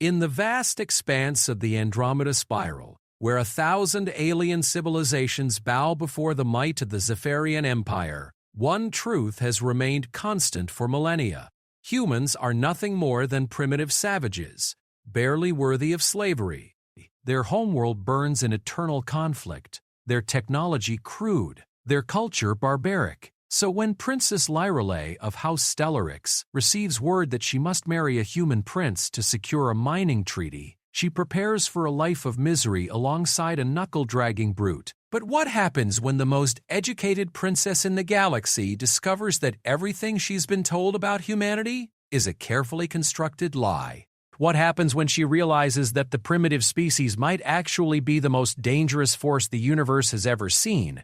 In the vast expanse of the Andromeda Spiral, where 1,000 alien civilizations bow before the might of the Zephyrian Empire, one truth has remained constant for millennia. Humans are nothing more than primitive savages, barely worthy of slavery. Their homeworld burns in eternal conflict, their technology crude, their culture barbaric. So when Princess Lyrelei of House Stellarix receives word that she must marry a human prince to secure a mining treaty, she prepares for a life of misery alongside a knuckle-dragging brute. But what happens when the most educated princess in the galaxy discovers that everything she's been told about humanity is a carefully constructed lie? What happens when she realizes that the primitive species might actually be the most dangerous force the universe has ever seen,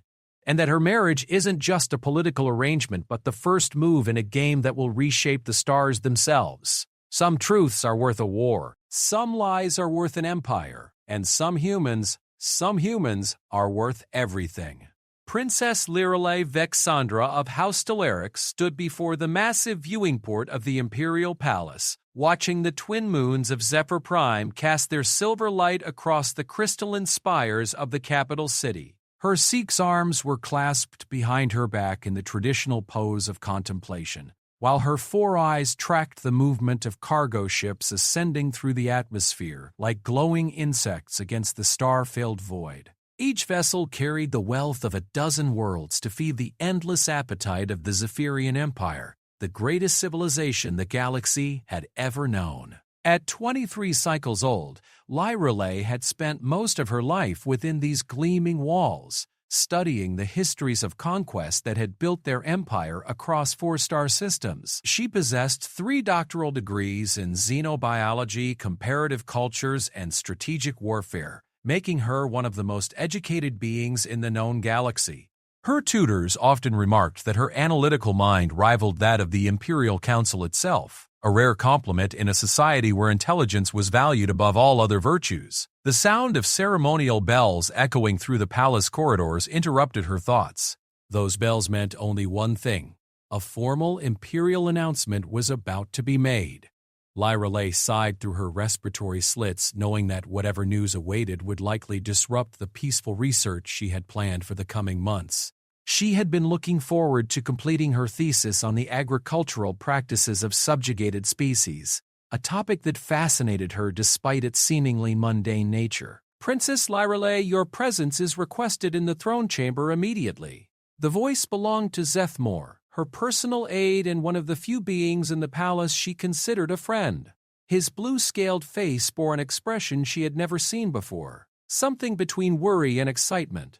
and that her marriage isn't just a political arrangement but the first move in a game that will reshape the stars themselves? Some truths are worth a war, some lies are worth an empire, and some humans are worth everything. Princess Lyrelei Vexandra of House Stellarix stood before the massive viewing port of the Imperial Palace, watching the twin moons of Zephyr Prime cast their silver light across the crystalline spires of the capital city. Her Sikh's arms were clasped behind her back in the traditional pose of contemplation, while her four eyes tracked the movement of cargo ships ascending through the atmosphere like glowing insects against the star-filled void. Each vessel carried the wealth of a dozen worlds to feed the endless appetite of the Zephyrian Empire, the greatest civilization the galaxy had ever known. At 23 cycles old, Lyrelei had spent most of her life within these gleaming walls, studying the histories of conquest that had built their empire across 4-star systems. She possessed 3 doctoral degrees in xenobiology, comparative cultures, and strategic warfare, making her one of the most educated beings in the known galaxy. Her tutors often remarked that her analytical mind rivaled that of the Imperial Council itself, a rare compliment in a society where intelligence was valued above all other virtues. The sound of ceremonial bells echoing through the palace corridors interrupted her thoughts. Those bells meant only one thing: a formal imperial announcement was about to be made. Lyrelei sighed through her respiratory slits, knowing that whatever news awaited would likely disrupt the peaceful research she had planned for the coming months. She had been looking forward to completing her thesis on the agricultural practices of subjugated species, a topic that fascinated her despite its seemingly mundane nature. "Princess Lyrelei, your presence is requested in the throne chamber immediately." The voice belonged to Zethmor, her personal aide and one of the few beings in the palace she considered a friend. His blue-scaled face bore an expression she had never seen before, something between worry and excitement.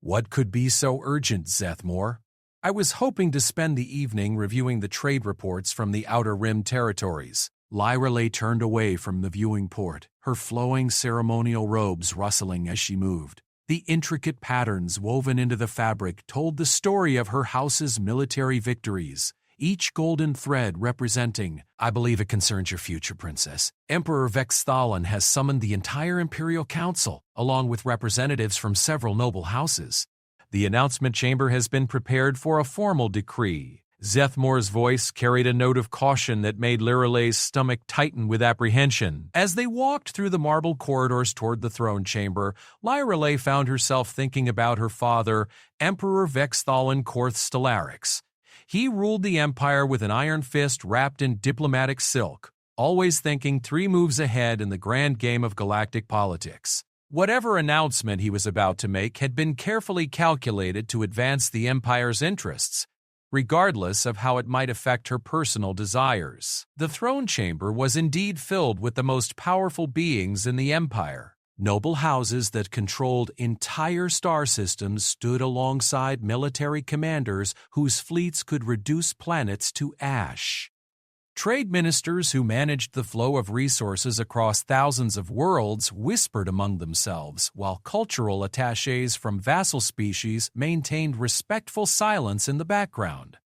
"What could be so urgent, Zethmor?" "I was hoping to spend the evening reviewing the trade reports from the Outer Rim territories." Lyrelei turned away from the viewing port, her flowing ceremonial robes rustling as she moved. The intricate patterns woven into the fabric told the story of her house's military victories, each golden thread representing, "I believe it concerns your future, Princess. Emperor Vexthalon has summoned the entire Imperial Council, along with representatives from several noble houses. The announcement chamber has been prepared for a formal decree." Zethmor's voice carried a note of caution that made Lyrelei's stomach tighten with apprehension. As they walked through the marble corridors toward the throne chamber, Lyrelei found herself thinking about her father, Emperor Vexthalon Korth Stellarix. He ruled the empire with an iron fist wrapped in diplomatic silk, always thinking 3 moves ahead in the grand game of galactic politics. Whatever announcement he was about to make had been carefully calculated to advance the empire's interests, regardless of how it might affect her personal desires. The throne chamber was indeed filled with the most powerful beings in the empire. Noble houses that controlled entire star systems stood alongside military commanders whose fleets could reduce planets to ash. Trade ministers who managed the flow of resources across thousands of worlds whispered among themselves, while cultural attachés from vassal species maintained respectful silence in the background.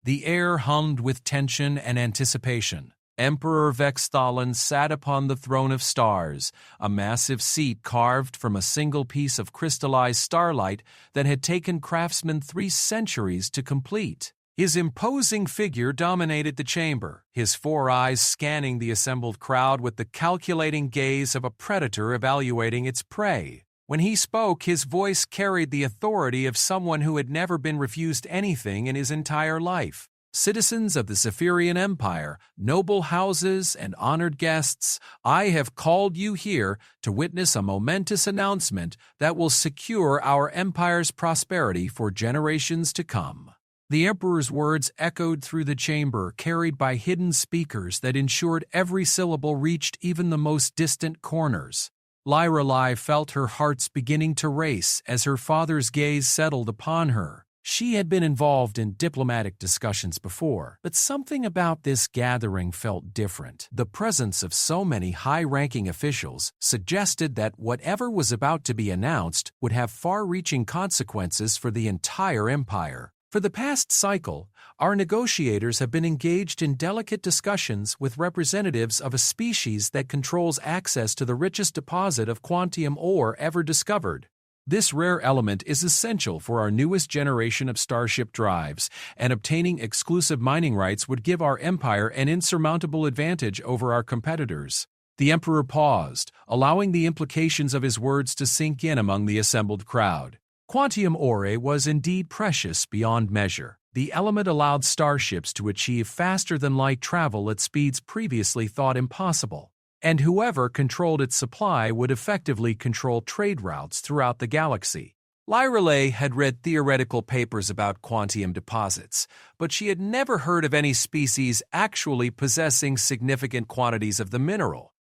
The air hummed with tension and anticipation. Emperor Vexthalon sat upon the throne of stars, a massive seat carved from a single piece of crystallized starlight that had taken craftsmen 3 centuries to complete. His imposing figure dominated the chamber, his four eyes scanning the assembled crowd with the calculating gaze of a predator evaluating its prey. When he spoke, his voice carried the authority of someone who had never been refused anything in his entire life. Citizens of the Zephyrian Empire, noble houses, and honored guests, I have called you here to witness a momentous announcement that will secure our empire's prosperity for generations to come. The Emperor's words echoed through the chamber, carried by hidden speakers that ensured every syllable reached even the most distant corners. Lorelei felt her heart's beginning to race as her father's gaze settled upon her. She had been involved in diplomatic discussions before, but something about this gathering felt different. The presence of so many high-ranking officials suggested that whatever was about to be announced would have far-reaching consequences for the entire empire. For the past cycle, our negotiators have been engaged in delicate discussions with representatives of a species that controls access to the richest deposit of quantium ore ever discovered. This rare element is essential for our newest generation of starship drives, and obtaining exclusive mining rights would give our empire an insurmountable advantage over our competitors. The Emperor paused, allowing the implications of his words to sink in among the assembled crowd. Quantium ore was indeed precious beyond measure. The element allowed starships to achieve faster-than-light travel at speeds previously thought impossible, and whoever controlled its supply would effectively control trade routes throughout the galaxy. Lorelei had read theoretical papers about quantium deposits, but she had never heard of any species actually possessing significant quantities of the mineral.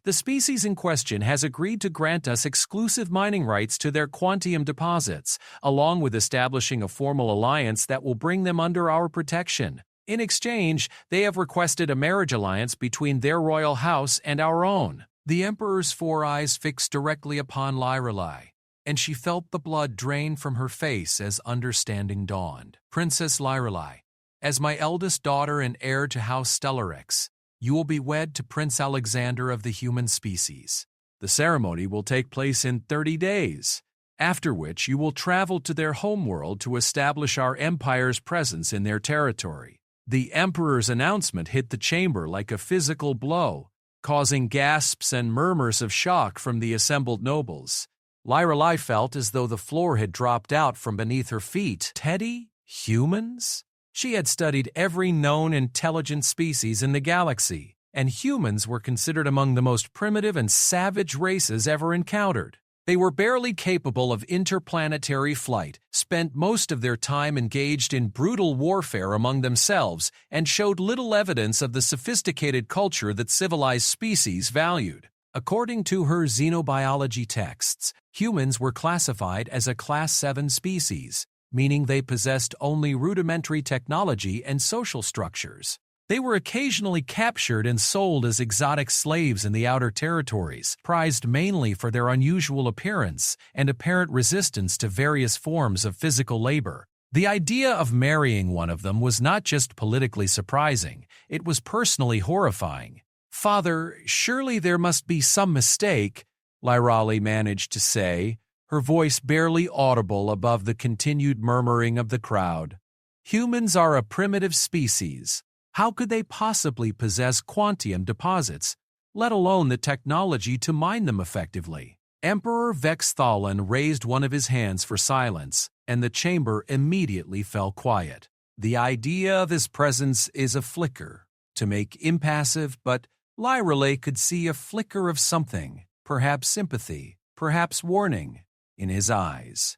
The species in question has agreed to grant us exclusive mining rights to their quantium deposits, along with establishing a formal alliance that will bring them under our protection. In exchange, they have requested a marriage alliance between their royal house and our own. The Emperor's four eyes fixed directly upon Lorelei, and she felt the blood drain from her face as understanding dawned. Princess Lorelei, as my eldest daughter and heir to House Stellarex, you will be wed to Prince Alexander of the human species. The ceremony will take place in 30 days, after which you will travel to their homeworld to establish our empire's presence in their territory. The Emperor's announcement hit the chamber like a physical blow, causing gasps and murmurs of shock from the assembled nobles. Lorelei felt as though the floor had dropped out from beneath her feet. Teddy? Humans? She had studied every known intelligent species in the galaxy, and humans were considered among the most primitive and savage races ever encountered. They were barely capable of interplanetary flight, spent most of their time engaged in brutal warfare among themselves, and showed little evidence of the sophisticated culture that civilized species valued. According to her xenobiology texts, humans were classified as a Class 7 species, meaning they possessed only rudimentary technology and social structures. They were occasionally captured and sold as exotic slaves in the outer territories, prized mainly for their unusual appearance and apparent resistance to various forms of physical labor. The idea of marrying one of them was not just politically surprising, it was personally horrifying. "Father, surely there must be some mistake," Lorelei managed to say, her voice barely audible above the continued murmuring of the crowd. "Humans are a primitive species. How could they possibly possess quantium deposits, let alone the technology to mine them effectively?" Emperor Vexthalin raised one of his hands for silence, and the chamber immediately fell quiet. The idea of his presence is a flicker, to make impassive, but Lorelei could see a flicker of something, perhaps sympathy, perhaps warning, in his eyes.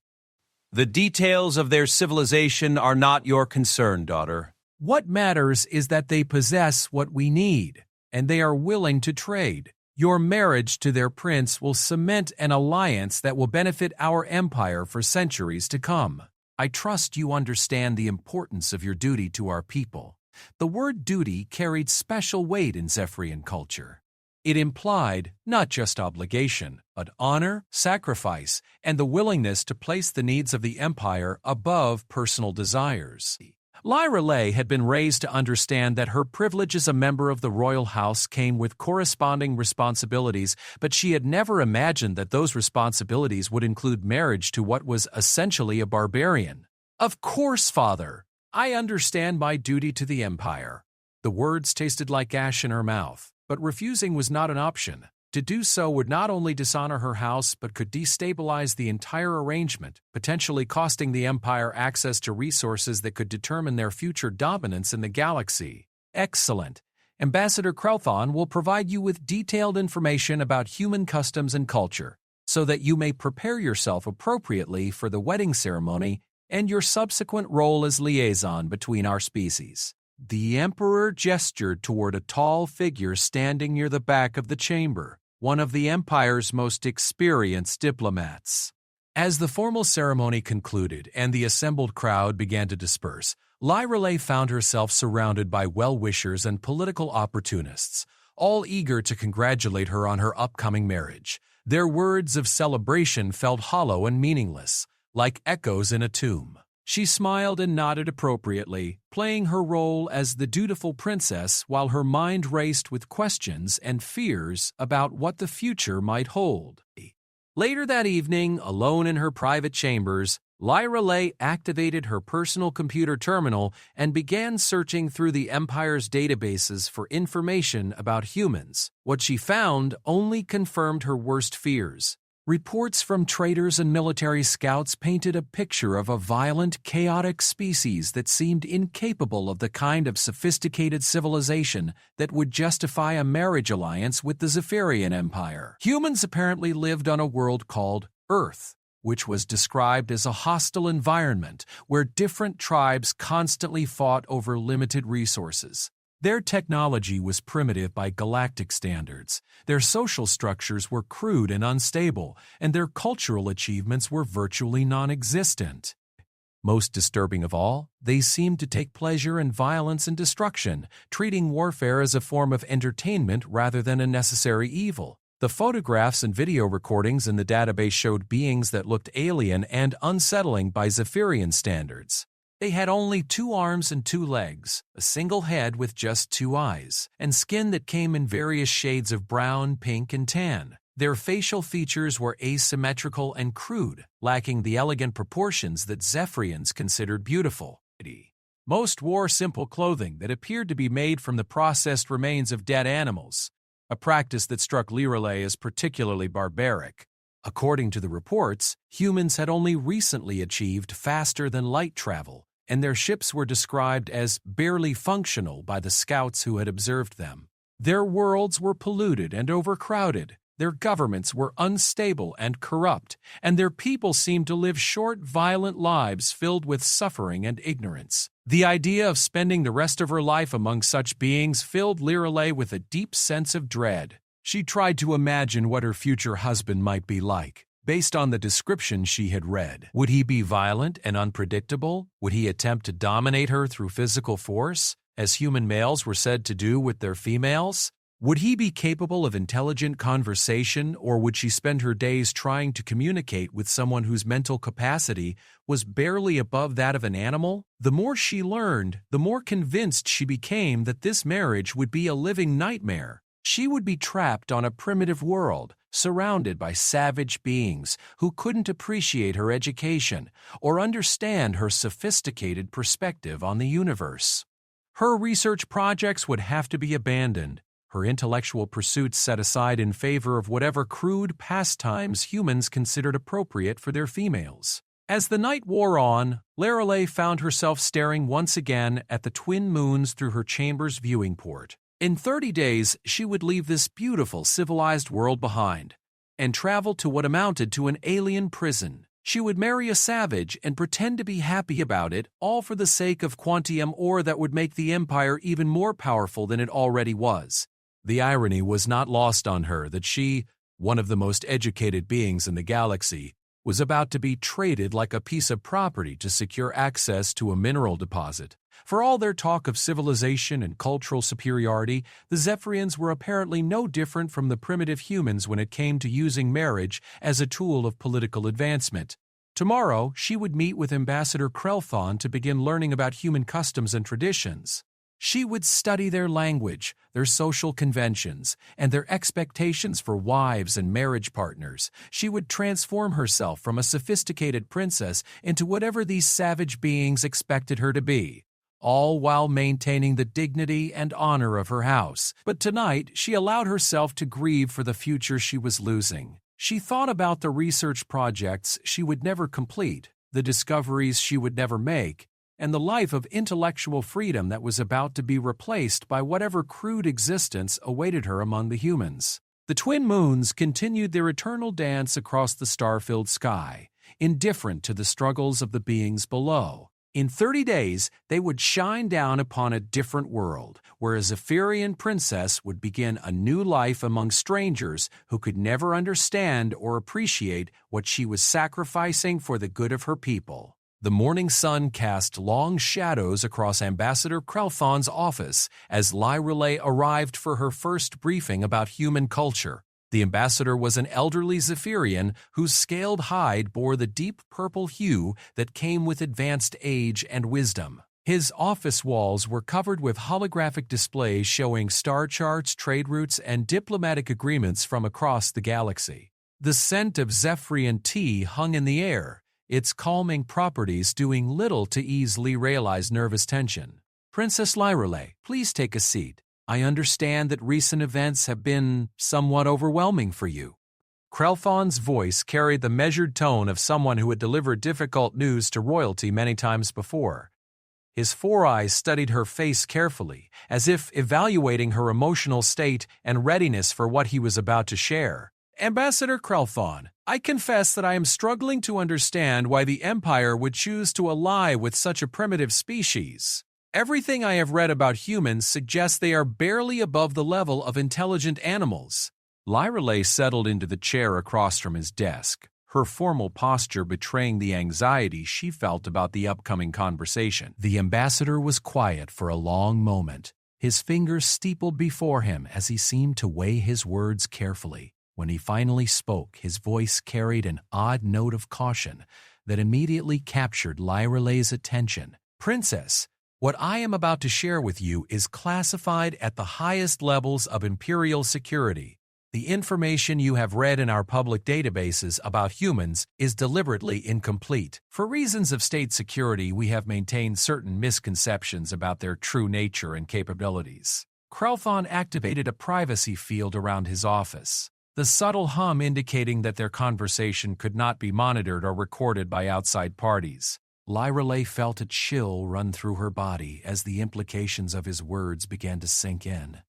"The details of their civilization are not your concern, daughter. What matters is that they possess what we need, and they are willing to trade. Your marriage to their prince will cement an alliance that will benefit our empire for centuries to come. I trust you understand the importance of your duty to our people." The word duty carried special weight in Zephyrian culture. It implied not just obligation, but honor, sacrifice, and the willingness to place the needs of the empire above personal desires. Lorelei had been raised to understand that her privilege as a member of the royal house came with corresponding responsibilities, but she had never imagined that those responsibilities would include marriage to what was essentially a barbarian. "Of course, father. I understand my duty to the Empire. The words tasted like ash in her mouth, but refusing was not an option. To do so would not only dishonor her house but could destabilize the entire arrangement, potentially costing the Empire access to resources that could determine their future dominance in the galaxy. Excellent. Ambassador Krelthon will provide you with detailed information about human customs and culture, so that you may prepare yourself appropriately for the wedding ceremony and your subsequent role as liaison between our species. The Emperor gestured toward a tall figure standing near the back of the chamber, one of the Empire's most experienced diplomats. As the formal ceremony concluded and the assembled crowd began to disperse, Lyrelay found herself surrounded by well-wishers and political opportunists, all eager to congratulate her on her upcoming marriage. Their words of celebration felt hollow and meaningless, like echoes in a tomb. She smiled and nodded appropriately, playing her role as the dutiful princess while her mind raced with questions and fears about what the future might hold. Later that evening, alone in her private chambers, Lyrelay activated her personal computer terminal and began searching through the Empire's databases for information about humans. What she found only confirmed her worst fears. Reports from traders and military scouts painted a picture of a violent, chaotic species that seemed incapable of the kind of sophisticated civilization that would justify a marriage alliance with the Zephyrian Empire. Humans apparently lived on a world called Earth, which was described as a hostile environment where different tribes constantly fought over limited resources. Their technology was primitive by galactic standards, their social structures were crude and unstable, and their cultural achievements were virtually non-existent. Most disturbing of all, they seemed to take pleasure in violence and destruction, treating warfare as a form of entertainment rather than a necessary evil. The photographs and video recordings in the database showed beings that looked alien and unsettling by Zephyrian standards. They had only 2 arms and 2 legs, a single head with just 2 eyes, and skin that came in various shades of brown, pink, and tan. Their facial features were asymmetrical and crude, lacking the elegant proportions that Zephyrians considered beautiful. Most wore simple clothing that appeared to be made from the processed remains of dead animals, a practice that struck Lyrelay as particularly barbaric. According to the reports, humans had only recently achieved faster-than-light travel, and their ships were described as barely functional by the scouts who had observed them. Their worlds were polluted and overcrowded, their governments were unstable and corrupt, and their people seemed to live short, violent lives filled with suffering and ignorance. The idea of spending the rest of her life among such beings filled Lyrelay with a deep sense of dread. She tried to imagine what her future husband might be like. Based on the description she had read, would he be violent and unpredictable? Would he attempt to dominate her through physical force, as human males were said to do with their females? Would he be capable of intelligent conversation, or would she spend her days trying to communicate with someone whose mental capacity was barely above that of an animal? The more she learned, the more convinced she became that this marriage would be a living nightmare. She would be trapped on a primitive world, surrounded by savage beings who couldn't appreciate her education or understand her sophisticated perspective on the universe. Her research projects would have to be abandoned, her intellectual pursuits set aside in favor of whatever crude pastimes humans considered appropriate for their females. As the night wore on, Lyrelay found herself staring once again at the twin moons through her chamber's viewing port. In 30 days, she would leave this beautiful, civilized world behind and travel to what amounted to an alien prison. She would marry a savage and pretend to be happy about it, all for the sake of quantium ore that would make the Empire even more powerful than it already was. The irony was not lost on her that she, one of the most educated beings in the galaxy, was about to be traded like a piece of property to secure access to a mineral deposit. For all their talk of civilization and cultural superiority, the Zephyrians were apparently no different from the primitive humans when it came to using marriage as a tool of political advancement. Tomorrow, she would meet with Ambassador Krelthon to begin learning about human customs and traditions. She would study their language, their social conventions, and their expectations for wives and marriage partners. She would transform herself from a sophisticated princess into whatever these savage beings expected her to be, all while maintaining the dignity and honor of her house. But tonight, she allowed herself to grieve for the future she was losing. She thought about the research projects she would never complete, the discoveries she would never make, and the life of intellectual freedom that was about to be replaced by whatever crude existence awaited her among the humans. The twin moons continued their eternal dance across the star-filled sky, indifferent to the struggles of the beings below. In 30 days, they would shine down upon a different world, where a Zephyrian princess would begin a new life among strangers who could never understand or appreciate what she was sacrificing for the good of her people. The morning sun cast long shadows across Ambassador Krelthon's office as Lyrelay arrived for her first briefing about human culture. The ambassador was an elderly Zephyrian whose scaled hide bore the deep purple hue that came with advanced age and wisdom. His office walls were covered with holographic displays showing star charts, trade routes, and diplomatic agreements from across the galaxy. The scent of Zephyrian tea hung in the air, its calming properties doing little to ease Lyrelay's nervous tension. "Princess Lyrelay, please take a seat. I understand that recent events have been somewhat overwhelming for you." Krelthon's voice carried the measured tone of someone who had delivered difficult news to royalty many times before. His four eyes studied her face carefully, as if evaluating her emotional state and readiness for what he was about to share. "Ambassador Krelthon, I confess that I am struggling to understand why the Empire would choose to ally with such a primitive species. Everything I have read about humans suggests they are barely above the level of intelligent animals." Lyrelay settled into the chair across from his desk, her formal posture betraying the anxiety she felt about the upcoming conversation. The ambassador was quiet for a long moment, his fingers steepled before him as he seemed to weigh his words carefully. When he finally spoke, his voice carried an odd note of caution that immediately captured Lyrelay's attention. "Princess, what I am about to share with you is classified at the highest levels of imperial security. The information you have read in our public databases about humans is deliberately incomplete. For reasons of state security, we have maintained certain misconceptions about their true nature and capabilities." Krelthon activated a privacy field around his office, the subtle hum indicating that their conversation could not be monitored or recorded by outside parties. Lyrelay felt a chill run through her body as the implications of his words began to sink in.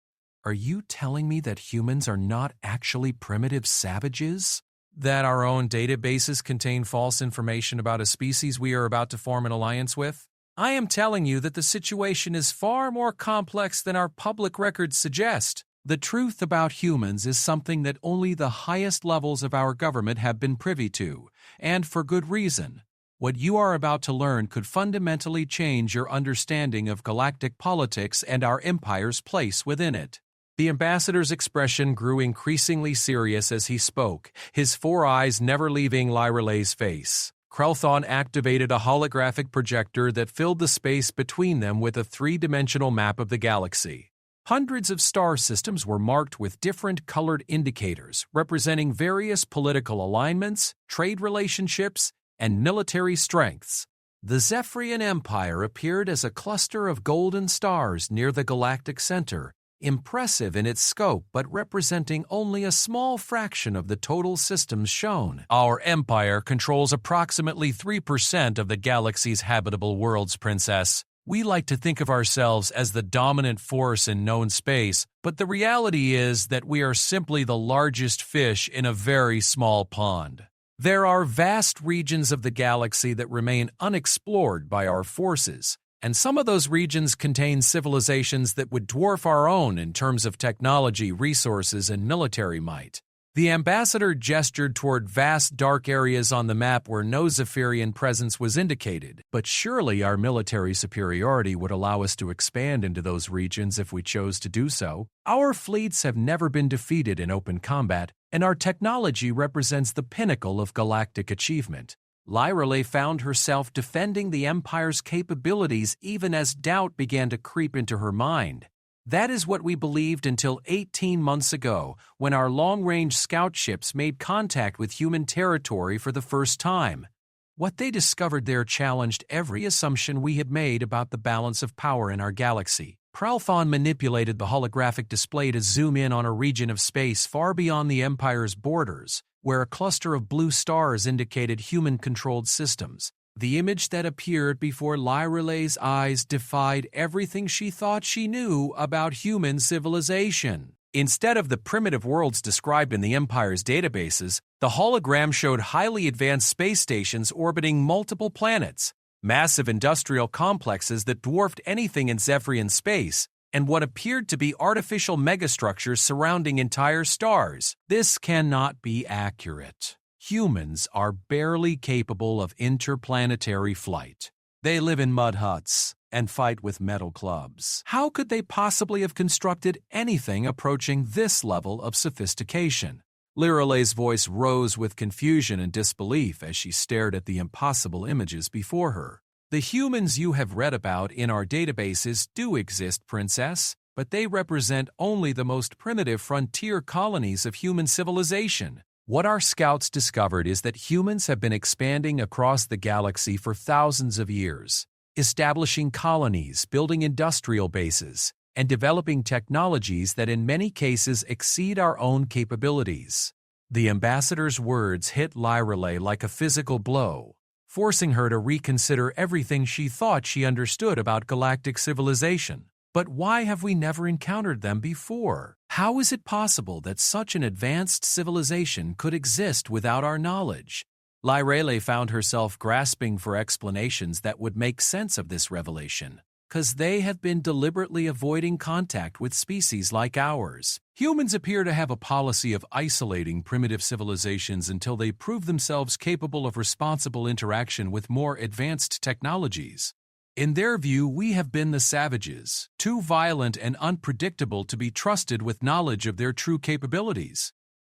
"Are you telling me that humans are not actually primitive savages? That our own databases contain false information about a species we are about to form an alliance with? I am telling you that the situation is far more complex than our public records suggest. The truth about humans is something that only the highest levels of our government have been privy to, and for good reason. What you are about to learn could fundamentally change your understanding of galactic politics and our empire's place within it." The ambassador's expression grew increasingly serious as he spoke, his four eyes never leaving Lyrelay's face. Krelthon activated a holographic projector that filled the space between them with a three-dimensional map of the galaxy. Hundreds of star systems were marked with different colored indicators representing various political alignments, trade relationships, and military strengths. The Zephyrian Empire appeared as a cluster of golden stars near the galactic center, impressive in its scope but representing only a small fraction of the total systems shown. "Our empire controls approximately 3% of the galaxy's habitable worlds, Princess. We like to think of ourselves as the dominant force in known space, but the reality is that we are simply the largest fish in a very small pond. There are vast regions of the galaxy that remain unexplored by our forces, and some of those regions contain civilizations that would dwarf our own in terms of technology, resources, and military might." The ambassador gestured toward vast dark areas on the map where no Zephyrian presence was indicated, but surely our military superiority would allow us to expand into those regions if we chose to do so. Our fleets have never been defeated in open combat, and our technology represents the pinnacle of galactic achievement. Lyrale found herself defending the Empire's capabilities even as doubt began to creep into her mind. That is what we believed until 18 months ago, when our long-range scout ships made contact with human territory for the first time. What they discovered there challenged every assumption we had made about the balance of power in our galaxy. Pralthon manipulated the holographic display to zoom in on a region of space far beyond the Empire's borders, where a cluster of blue stars indicated human-controlled systems. The image that appeared before Lyrale's eyes defied everything she thought she knew about human civilization. Instead of the primitive worlds described in the Empire's databases, the hologram showed highly advanced space stations orbiting multiple planets, massive industrial complexes that dwarfed anything in Zephyrian space, and what appeared to be artificial megastructures surrounding entire stars. This cannot be accurate. Humans are barely capable of interplanetary flight. They live in mud huts and fight with metal clubs. How could they possibly have constructed anything approaching this level of sophistication? Lyrale's voice rose with confusion and disbelief as she stared at the impossible images before her. The humans you have read about in our databases do exist, Princess, but they represent only the most primitive frontier colonies of human civilization. What our scouts discovered is that humans have been expanding across the galaxy for thousands of years, establishing colonies, building industrial bases, and developing technologies that in many cases exceed our own capabilities. The ambassador's words hit Lyrale like a physical blow, forcing her to reconsider everything she thought she understood about galactic civilization. But why have we never encountered them before? How is it possible that such an advanced civilization could exist without our knowledge? Lyrale found herself grasping for explanations that would make sense of this revelation, because they have been deliberately avoiding contact with species like ours. Humans appear to have a policy of isolating primitive civilizations until they prove themselves capable of responsible interaction with more advanced technologies. In their view, we have been the savages, too violent and unpredictable to be trusted with knowledge of their true capabilities.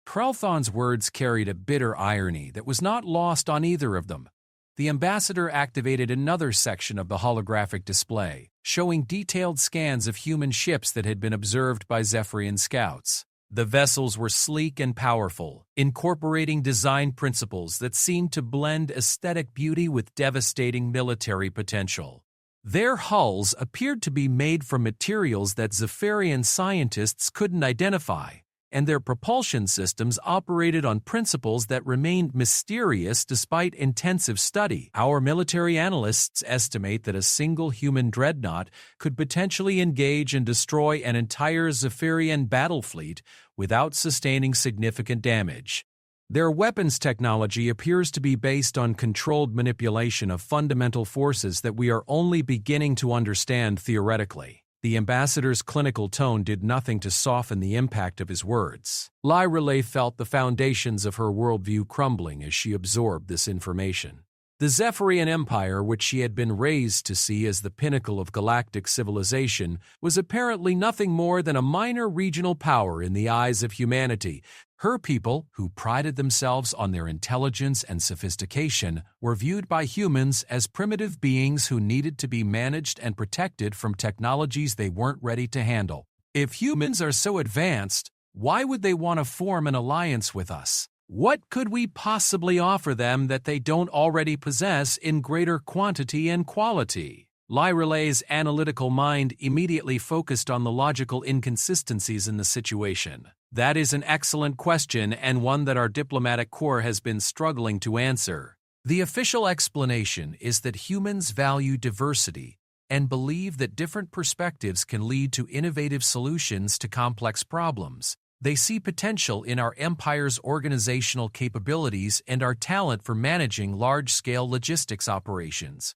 Pralthon's words carried a bitter irony that was not lost on either of them. The ambassador activated another section of the holographic display, showing detailed scans of human ships that had been observed by Zephyrian scouts. The vessels were sleek and powerful, incorporating design principles that seemed to blend aesthetic beauty with devastating military potential. Their hulls appeared to be made from materials that Zephyrian scientists couldn't identify, and their propulsion systems operated on principles that remained mysterious despite intensive study. Our military analysts estimate that a single human dreadnought could potentially engage and destroy an entire Zephyrian battle fleet without sustaining significant damage. Their weapons technology appears to be based on controlled manipulation of fundamental forces that we are only beginning to understand theoretically. The ambassador's clinical tone did nothing to soften the impact of his words. Lyrale felt the foundations of her worldview crumbling as she absorbed this information. The Zephyrian Empire, which she had been raised to see as the pinnacle of galactic civilization, was apparently nothing more than a minor regional power in the eyes of humanity. Her people, who prided themselves on their intelligence and sophistication, were viewed by humans as primitive beings who needed to be managed and protected from technologies they weren't ready to handle. If humans are so advanced, why would they want to form an alliance with us? What could we possibly offer them that they don't already possess in greater quantity and quality? Lyrale's analytical mind immediately focused on the logical inconsistencies in the situation. That is an excellent question and one that our diplomatic corps has been struggling to answer. The official explanation is that humans value diversity and believe that different perspectives can lead to innovative solutions to complex problems. They see potential in our empire's organizational capabilities and our talent for managing large-scale logistics operations.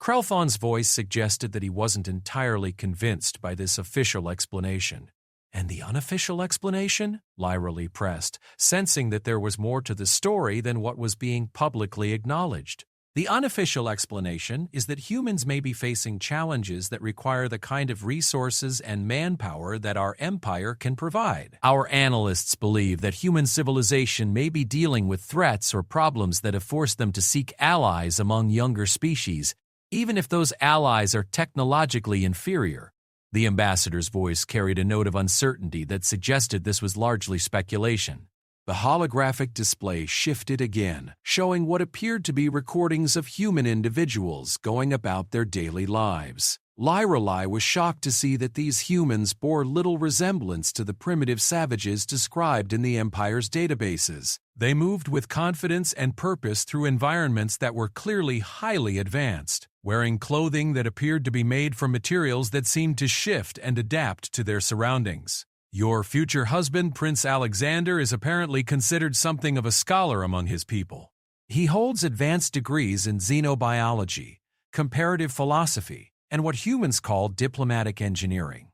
Krelthon's voice suggested that he wasn't entirely convinced by this official explanation. And the unofficial explanation? Lyrale pressed, sensing that there was more to the story than what was being publicly acknowledged. The unofficial explanation is that humans may be facing challenges that require the kind of resources and manpower that our empire can provide. Our analysts believe that human civilization may be dealing with threats or problems that have forced them to seek allies among younger species, even if those allies are technologically inferior. The ambassador's voice carried a note of uncertainty that suggested this was largely speculation. The holographic display shifted again, showing what appeared to be recordings of human individuals going about their daily lives. Lyrelai was shocked to see that these humans bore little resemblance to the primitive savages described in the Empire's databases. They moved with confidence and purpose through environments that were clearly highly advanced, wearing clothing that appeared to be made from materials that seemed to shift and adapt to their surroundings. Your future husband, Prince Alexander, is apparently considered something of a scholar among his people. He holds advanced degrees in xenobiology, comparative philosophy, and what humans call diplomatic engineering.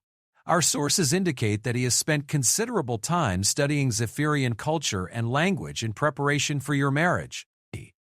Our sources indicate that he has spent considerable time studying Zephyrian culture and language in preparation for your marriage.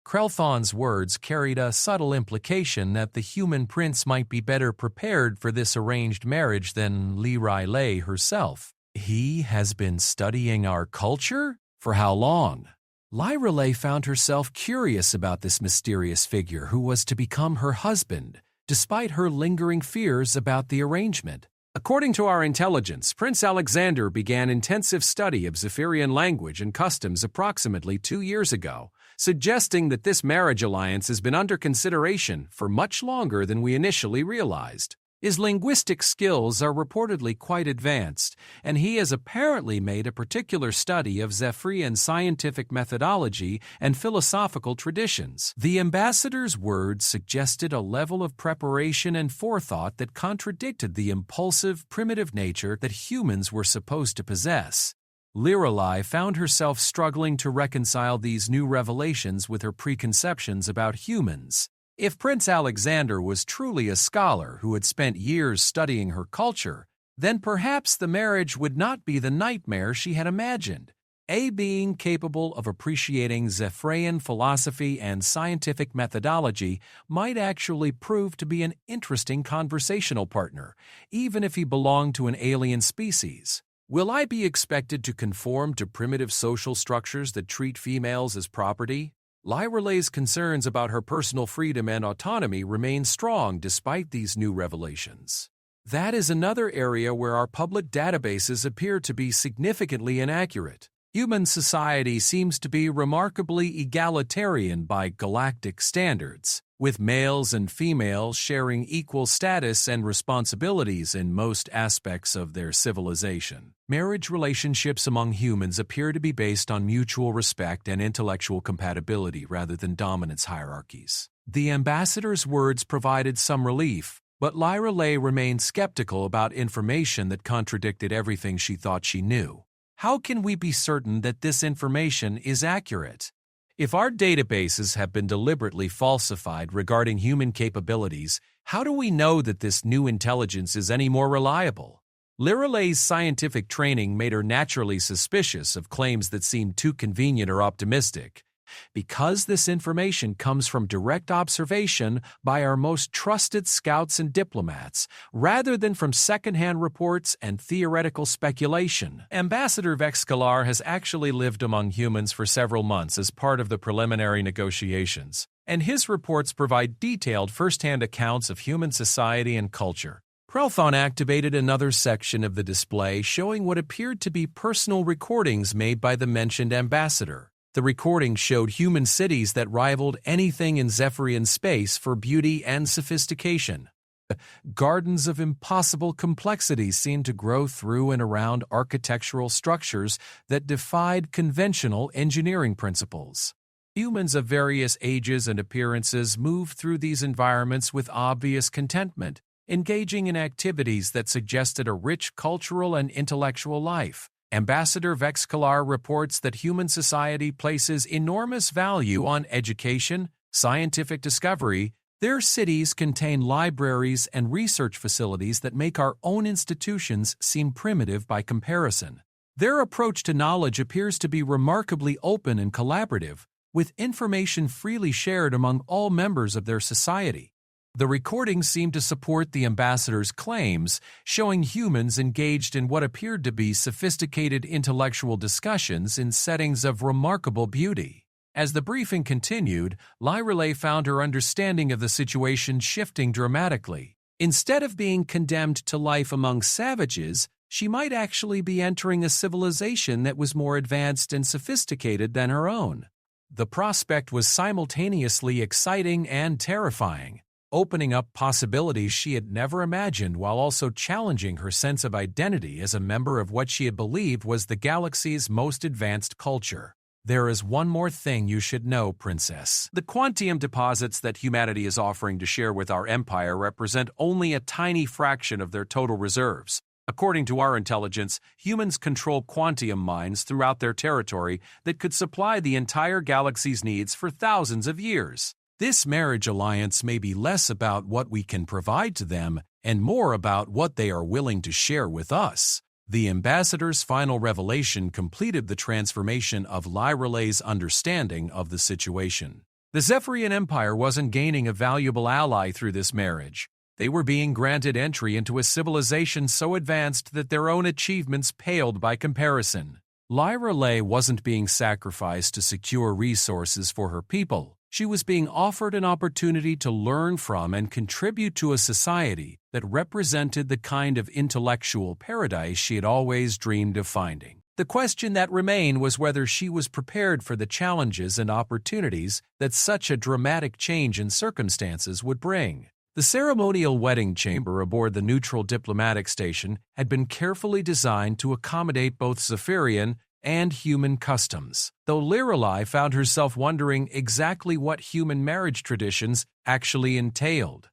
Krelthon's words carried a subtle implication that the human prince might be better prepared for this arranged marriage than Lyrelai herself. He has been studying our culture? For how long? Lyrelai found herself curious about this mysterious figure who was to become her husband, despite her lingering fears about the arrangement. According to our intelligence, Prince Alexander began intensive study of Zephyrian language and customs approximately 2 years ago, suggesting that this marriage alliance has been under consideration for much longer than we initially realized. His linguistic skills are reportedly quite advanced, and he has apparently made a particular study of Zephyrian scientific methodology and philosophical traditions. The ambassador's words suggested a level of preparation and forethought that contradicted the impulsive, primitive nature that humans were supposed to possess. Lyrelai found herself struggling to reconcile these new revelations with her preconceptions about humans. If Prince Alexander was truly a scholar who had spent years studying her culture, then perhaps the marriage would not be the nightmare she had imagined. A being capable of appreciating Zephyrian philosophy and scientific methodology might actually prove to be an interesting conversational partner, even if he belonged to an alien species. Will I be expected to conform to primitive social structures that treat females as property? Lyrelai's concerns about her personal freedom and autonomy remain strong despite these new revelations. That is another area where our public databases appear to be significantly inaccurate. Human society seems to be remarkably egalitarian by galactic standards, with males and females sharing equal status and responsibilities in most aspects of their civilization. Marriage relationships among humans appear to be based on mutual respect and intellectual compatibility rather than dominance hierarchies. The ambassador's words provided some relief, but Lyrelai remained skeptical about information that contradicted everything she thought she knew. How can we be certain that this information is accurate? If our databases have been deliberately falsified regarding human capabilities, how do we know that this new intelligence is any more reliable? Lyrelai's scientific training made her naturally suspicious of claims that seemed too convenient or optimistic. Because this information comes from direct observation by our most trusted scouts and diplomats, rather than from secondhand reports and theoretical speculation. Ambassador Vexcalar has actually lived among humans for several months as part of the preliminary negotiations, and his reports provide detailed first-hand accounts of human society and culture. Krelthon activated another section of the display showing what appeared to be personal recordings made by the mentioned ambassador. The recording showed human cities that rivaled anything in Zephyrian space for beauty and sophistication. Gardens of impossible complexity seemed to grow through and around architectural structures that defied conventional engineering principles. Humans of various ages and appearances moved through these environments with obvious contentment, engaging in activities that suggested a rich cultural and intellectual life. Ambassador Vexcalar reports that human society places enormous value on education, scientific discovery. Their cities contain libraries and research facilities that make our own institutions seem primitive by comparison. Their approach to knowledge appears to be remarkably open and collaborative, with information freely shared among all members of their society. The recordings seemed to support the ambassador's claims, showing humans engaged in what appeared to be sophisticated intellectual discussions in settings of remarkable beauty. As the briefing continued, Lyreley found her understanding of the situation shifting dramatically. Instead of being condemned to life among savages, she might actually be entering a civilization that was more advanced and sophisticated than her own. The prospect was simultaneously exciting and terrifying, opening up possibilities she had never imagined while also challenging her sense of identity as a member of what she had believed was the galaxy's most advanced culture. There is one more thing you should know, Princess. The quantium deposits that humanity is offering to share with our empire represent only a tiny fraction of their total reserves. According to our intelligence, humans control quantium mines throughout their territory that could supply the entire galaxy's needs for thousands of years. This marriage alliance may be less about what we can provide to them and more about what they are willing to share with us. The ambassador's final revelation completed the transformation of Lyreley's understanding of the situation. The Zephyrian Empire wasn't gaining a valuable ally through this marriage. They were being granted entry into a civilization so advanced that their own achievements paled by comparison. Lyreley wasn't being sacrificed to secure resources for her people. She was being offered an opportunity to learn from and contribute to a society that represented the kind of intellectual paradise she had always dreamed of finding. The question that remained was whether she was prepared for the challenges and opportunities that such a dramatic change in circumstances would bring. The ceremonial wedding chamber aboard the neutral diplomatic station had been carefully designed to accommodate both Zephyrian and human customs, though Lyreley found herself wondering exactly what human marriage traditions actually entailed.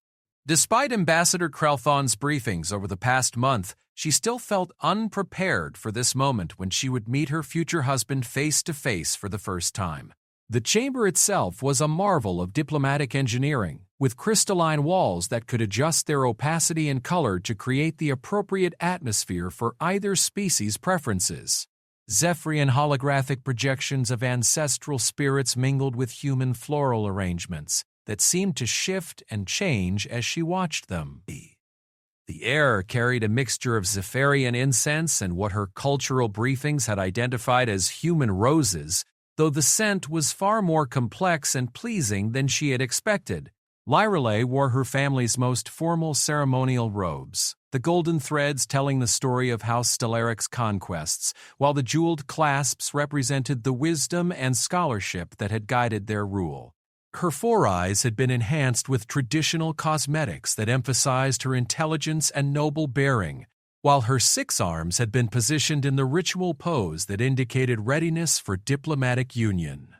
Despite Ambassador Krelthon's briefings over the past month, she still felt unprepared for this moment when she would meet her future husband face to face for the first time. The chamber itself was a marvel of diplomatic engineering, with crystalline walls that could adjust their opacity and color to create the appropriate atmosphere for either species' preferences. Zephyrian holographic projections of ancestral spirits mingled with human floral arrangements that seemed to shift and change as she watched them. The air carried a mixture of Zephyrian incense and what her cultural briefings had identified as human roses, though the scent was far more complex and pleasing than she had expected. Lyreley wore her family's most formal ceremonial robes, the golden threads telling the story of House Stellaric's conquests, while the jeweled clasps represented the wisdom and scholarship that had guided their rule. Her 4 eyes had been enhanced with traditional cosmetics that emphasized her intelligence and noble bearing, while her 6 arms had been positioned in the ritual pose that indicated readiness for diplomatic union.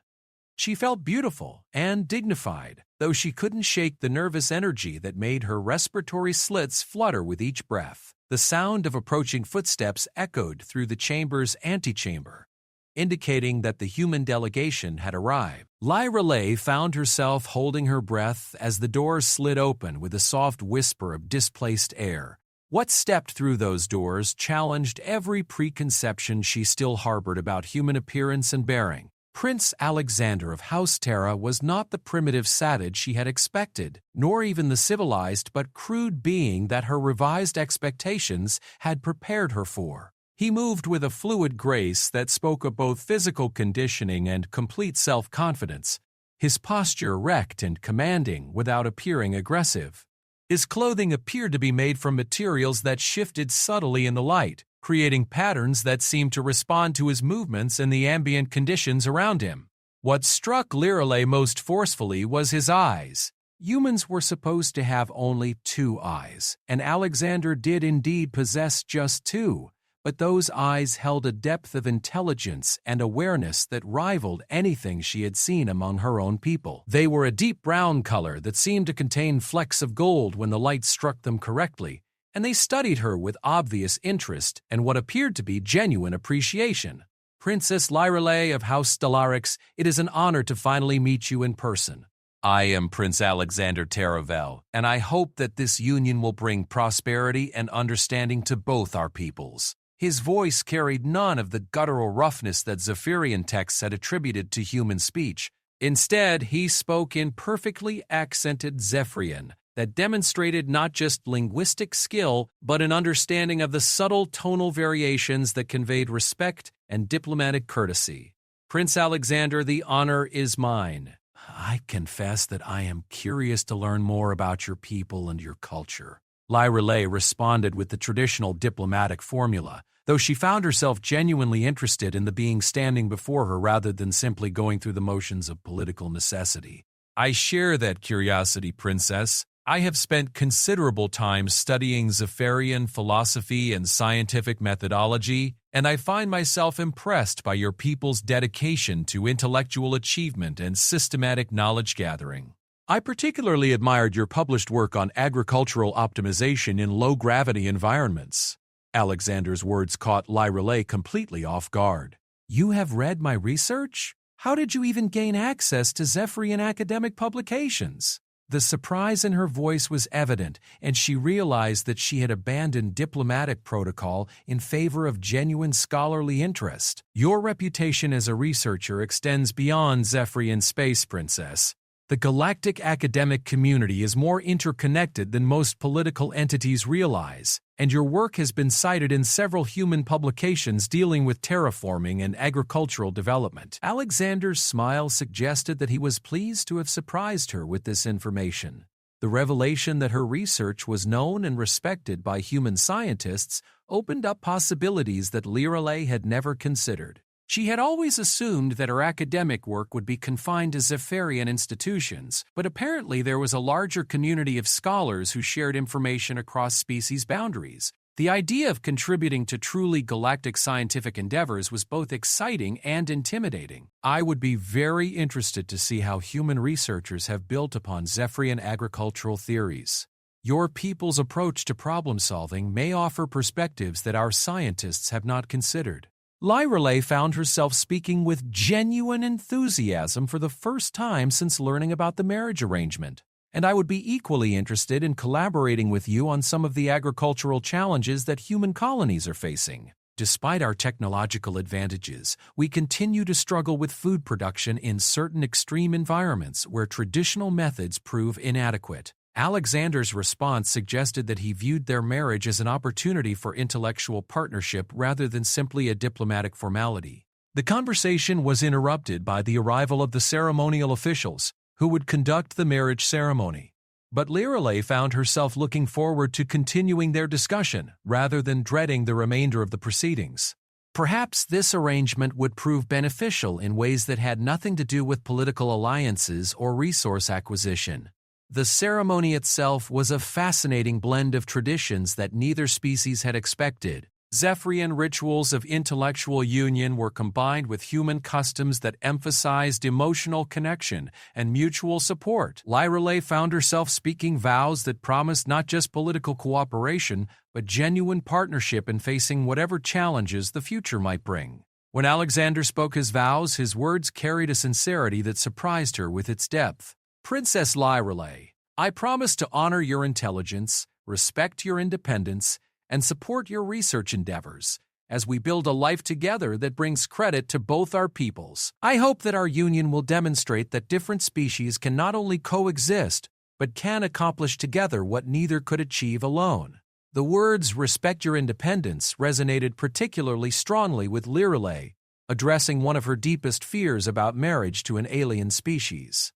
She felt beautiful and dignified, though she couldn't shake the nervous energy that made her respiratory slits flutter with each breath. The sound of approaching footsteps echoed through the chamber's antechamber, indicating that the human delegation had arrived. Lyreley found herself holding her breath as the doors slid open with a soft whisper of displaced air. What stepped through those doors challenged every preconception she still harbored about human appearance and bearing. Prince Alexander of House Terra was not the primitive savage she had expected, nor even the civilized but crude being that her revised expectations had prepared her for. He moved with a fluid grace that spoke of both physical conditioning and complete self-confidence, his posture erect and commanding without appearing aggressive. His clothing appeared to be made from materials that shifted subtly in the light, creating patterns that seemed to respond to his movements and the ambient conditions around him. What struck Lyreley most forcefully was his eyes. Humans were supposed to have only 2 eyes, and Alexander did indeed possess just 2, but those eyes held a depth of intelligence and awareness that rivaled anything she had seen among her own people. They were a deep brown color that seemed to contain flecks of gold when the light struck them correctly, and they studied her with obvious interest and what appeared to be genuine appreciation. Princess Lyreley of House Stellarix, it is an honor to finally meet you in person. I am Prince Alexander Taravel, and I hope that this union will bring prosperity and understanding to both our peoples. His voice carried none of the guttural roughness that Zephyrian texts had attributed to human speech, Instead, he spoke in perfectly accented Zephyrian that demonstrated not just linguistic skill, but an understanding of the subtle tonal variations that conveyed respect and diplomatic courtesy. Prince Alexander, the honor is mine. I confess that I am curious to learn more about your people and your culture. Lyra Lay responded with the traditional diplomatic formula, though she found herself genuinely interested in the being standing before her rather than simply going through the motions of political necessity. I share that curiosity, Princess. I have spent considerable time studying Zephyrian philosophy and scientific methodology, and I find myself impressed by your people's dedication to intellectual achievement and systematic knowledge gathering. I particularly admired your published work on agricultural optimization in low-gravity environments. Alexander's words caught Lyra Lay completely off guard. You have read my research? How did you even gain access to Zephyrian academic publications? The surprise in her voice was evident, and she realized that she had abandoned diplomatic protocol in favor of genuine scholarly interest. Your reputation as a researcher extends beyond Zephyrian space, Princess. The galactic academic community is more interconnected than most political entities realize, and your work has been cited in several human publications dealing with terraforming and agricultural development. Alexander's smile suggested that he was pleased to have surprised her with this information. The revelation that her research was known and respected by human scientists opened up possibilities that Lyra Lay had never considered. She had always assumed that her academic work would be confined to Zephyrian institutions, but apparently there was a larger community of scholars who shared information across species boundaries. The idea of contributing to truly galactic scientific endeavors was both exciting and intimidating. I would be very interested to see how human researchers have built upon Zephyrian agricultural theories. Your people's approach to problem-solving may offer perspectives that our scientists have not considered. Lyra Lay found herself speaking with genuine enthusiasm for the first time since learning about the marriage arrangement, and I would be equally interested in collaborating with you on some of the agricultural challenges that human colonies are facing. Despite our technological advantages, we continue to struggle with food production in certain extreme environments where traditional methods prove inadequate. Alexander's response suggested that he viewed their marriage as an opportunity for intellectual partnership rather than simply a diplomatic formality. The conversation was interrupted by the arrival of the ceremonial officials, who would conduct the marriage ceremony. But Lyra Lay found herself looking forward to continuing their discussion rather than dreading the remainder of the proceedings. Perhaps this arrangement would prove beneficial in ways that had nothing to do with political alliances or resource acquisition. The ceremony itself was a fascinating blend of traditions that neither species had expected. Zephyrian rituals of intellectual union were combined with human customs that emphasized emotional connection and mutual support. Lyra Lay found herself speaking vows that promised not just political cooperation, but genuine partnership in facing whatever challenges the future might bring. When Alexander spoke his vows, his words carried a sincerity that surprised her with its depth. Princess Lyra Lay, I promise to honor your intelligence, respect your independence, and support your research endeavors as we build a life together that brings credit to both our peoples. I hope that our union will demonstrate that different species can not only coexist, but can accomplish together what neither could achieve alone. The words "respect your independence" resonated particularly strongly with Lyra Lay, addressing one of her deepest fears about marriage to an alien species.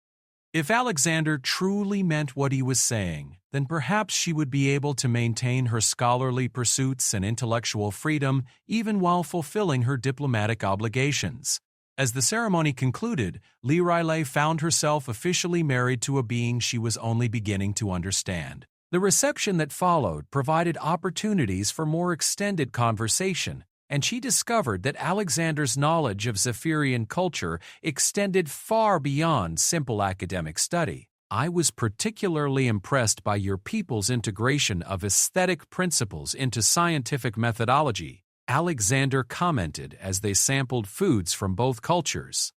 If Alexander truly meant what he was saying, then perhaps she would be able to maintain her scholarly pursuits and intellectual freedom even while fulfilling her diplomatic obligations. As the ceremony concluded, Lyra Lay found herself officially married to a being she was only beginning to understand. The reception that followed provided opportunities for more extended conversation, and she discovered that Alexander's knowledge of Zephyrian culture extended far beyond simple academic study. I was particularly impressed by your people's integration of aesthetic principles into scientific methodology, Alexander commented as they sampled foods from both cultures.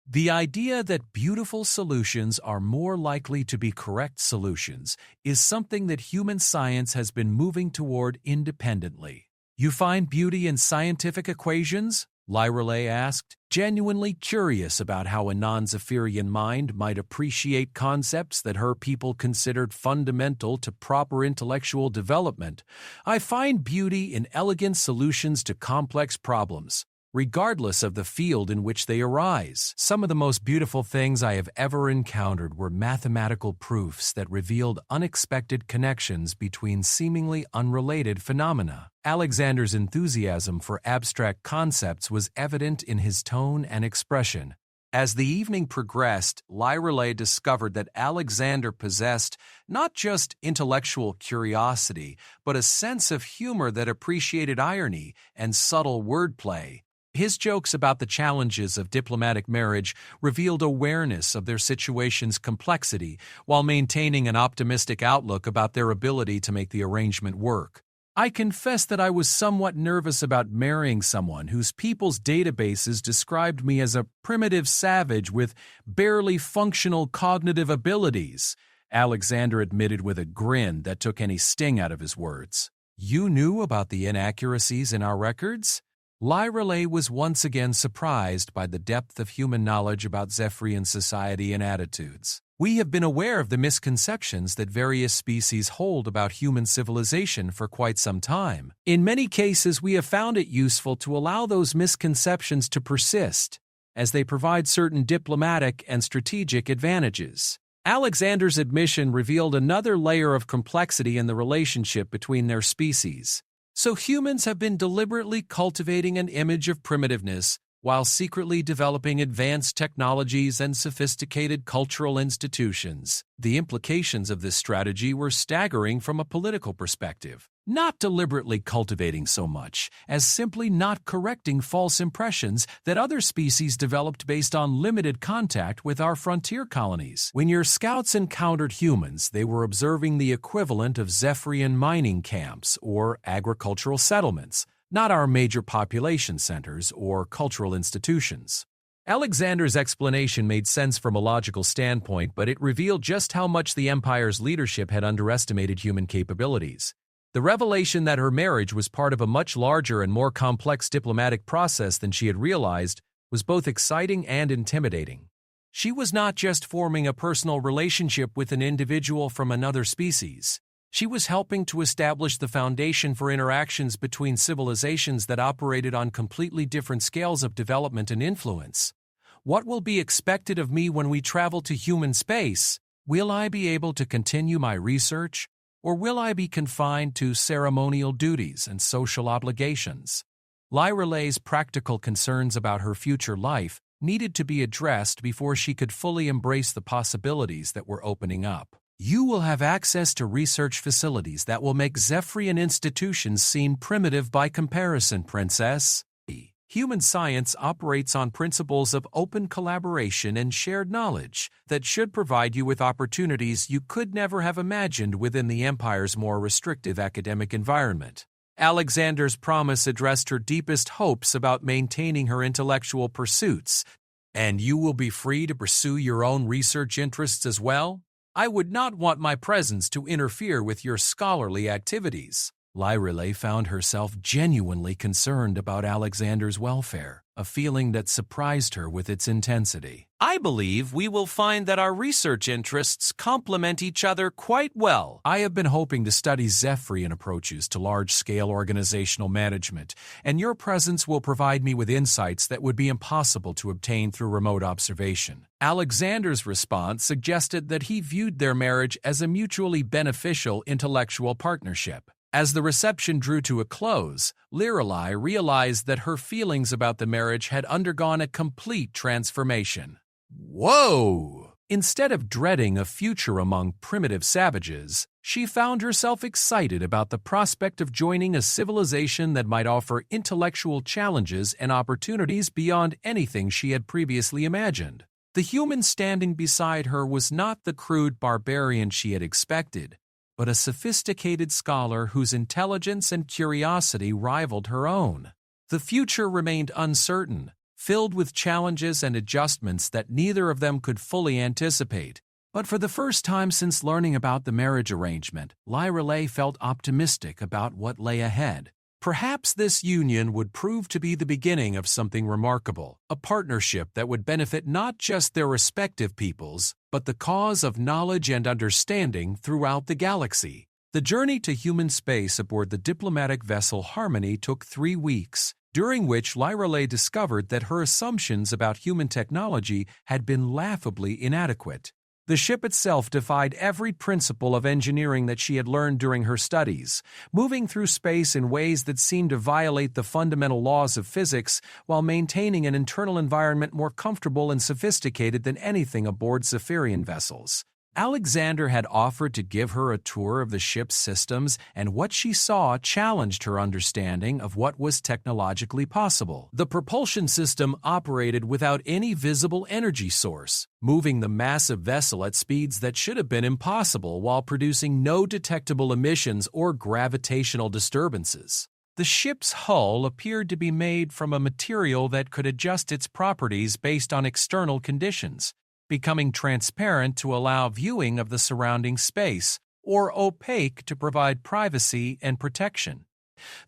The idea that beautiful solutions are more likely to be correct solutions is something that human science has been moving toward independently. You find beauty in scientific equations, Lyreley asked, genuinely curious about how a non-Zephyrian mind might appreciate concepts that her people considered fundamental to proper intellectual development. I find beauty in elegant solutions to complex problems, regardless of the field in which they arise. Some of the most beautiful things I have ever encountered were mathematical proofs that revealed unexpected connections between seemingly unrelated phenomena. Alexander's enthusiasm for abstract concepts was evident in his tone and expression. As the evening progressed, Lyreley discovered that Alexander possessed not just intellectual curiosity, but a sense of humor that appreciated irony and subtle wordplay. His jokes about the challenges of diplomatic marriage revealed awareness of their situation's complexity while maintaining an optimistic outlook about their ability to make the arrangement work. I confess that I was somewhat nervous about marrying someone whose people's databases described me as a primitive savage with barely functional cognitive abilities, Alexander admitted with a grin that took any sting out of his words. You knew about the inaccuracies in our records? Lyreley was once again surprised by the depth of human knowledge about Zephyrian society and attitudes. We have been aware of the misconceptions that various species hold about human civilization for quite some time. In many cases, we have found it useful to allow those misconceptions to persist, as they provide certain diplomatic and strategic advantages. Alexander's admission revealed another layer of complexity in the relationship between their species. So humans have been deliberately cultivating an image of primitiveness while secretly developing advanced technologies and sophisticated cultural institutions. The implications of this strategy were staggering from a political perspective. Not deliberately cultivating so much as simply not correcting false impressions that other species developed based on limited contact with our frontier colonies. When your scouts encountered humans, they were observing the equivalent of Zephyrian mining camps or agricultural settlements, not our major population centers or cultural institutions. Alexander's explanation made sense from a logical standpoint, but it revealed just how much the Empire's leadership had underestimated human capabilities. The revelation that her marriage was part of a much larger and more complex diplomatic process than she had realized was both exciting and intimidating. She was not just forming a personal relationship with an individual from another species. She was helping to establish the foundation for interactions between civilizations that operated on completely different scales of development and influence. What will be expected of me when we travel to human space? Will I be able to continue my research? Or will I be confined to ceremonial duties and social obligations? Lyreley's practical concerns about her future life needed to be addressed before she could fully embrace the possibilities that were opening up. You will have access to research facilities that will make Zephyrian institutions seem primitive by comparison, Princess. Human science operates on principles of open collaboration and shared knowledge that should provide you with opportunities you could never have imagined within the Empire's more restrictive academic environment. Alexander's promise addressed her deepest hopes about maintaining her intellectual pursuits. And you will be free to pursue your own research interests as well? I would not want my presence to interfere with your scholarly activities. Lyreley found herself genuinely concerned about Alexander's welfare, a feeling that surprised her with its intensity. I believe we will find that our research interests complement each other quite well. I have been hoping to study Zephyrian approaches to large-scale organizational management, and your presence will provide me with insights that would be impossible to obtain through remote observation. Alexander's response suggested that he viewed their marriage as a mutually beneficial intellectual partnership. As the reception drew to a close, Lyreley realized that her feelings about the marriage had undergone a complete transformation. Whoa! Instead of dreading a future among primitive savages, she found herself excited about the prospect of joining a civilization that might offer intellectual challenges and opportunities beyond anything she had previously imagined. The human standing beside her was not the crude barbarian she had expected, but a sophisticated scholar whose intelligence and curiosity rivaled her own. The future remained uncertain, filled with challenges and adjustments that neither of them could fully anticipate. But for the first time since learning about the marriage arrangement, Lyreley felt optimistic about what lay ahead. Perhaps this union would prove to be the beginning of something remarkable, a partnership that would benefit not just their respective peoples, but the cause of knowledge and understanding throughout the galaxy. The journey to human space aboard the diplomatic vessel Harmony took 3 weeks, during which Lyrelay discovered that her assumptions about human technology had been laughably inadequate. The ship itself defied every principle of engineering that she had learned during her studies, moving through space in ways that seemed to violate the fundamental laws of physics while maintaining an internal environment more comfortable and sophisticated than anything aboard Zephyrian vessels. Alexander had offered to give her a tour of the ship's systems, and what she saw challenged her understanding of what was technologically possible. The propulsion system operated without any visible energy source, moving the massive vessel at speeds that should have been impossible while producing no detectable emissions or gravitational disturbances. The ship's hull appeared to be made from a material that could adjust its properties based on external conditions, becoming transparent to allow viewing of the surrounding space, or opaque to provide privacy and protection.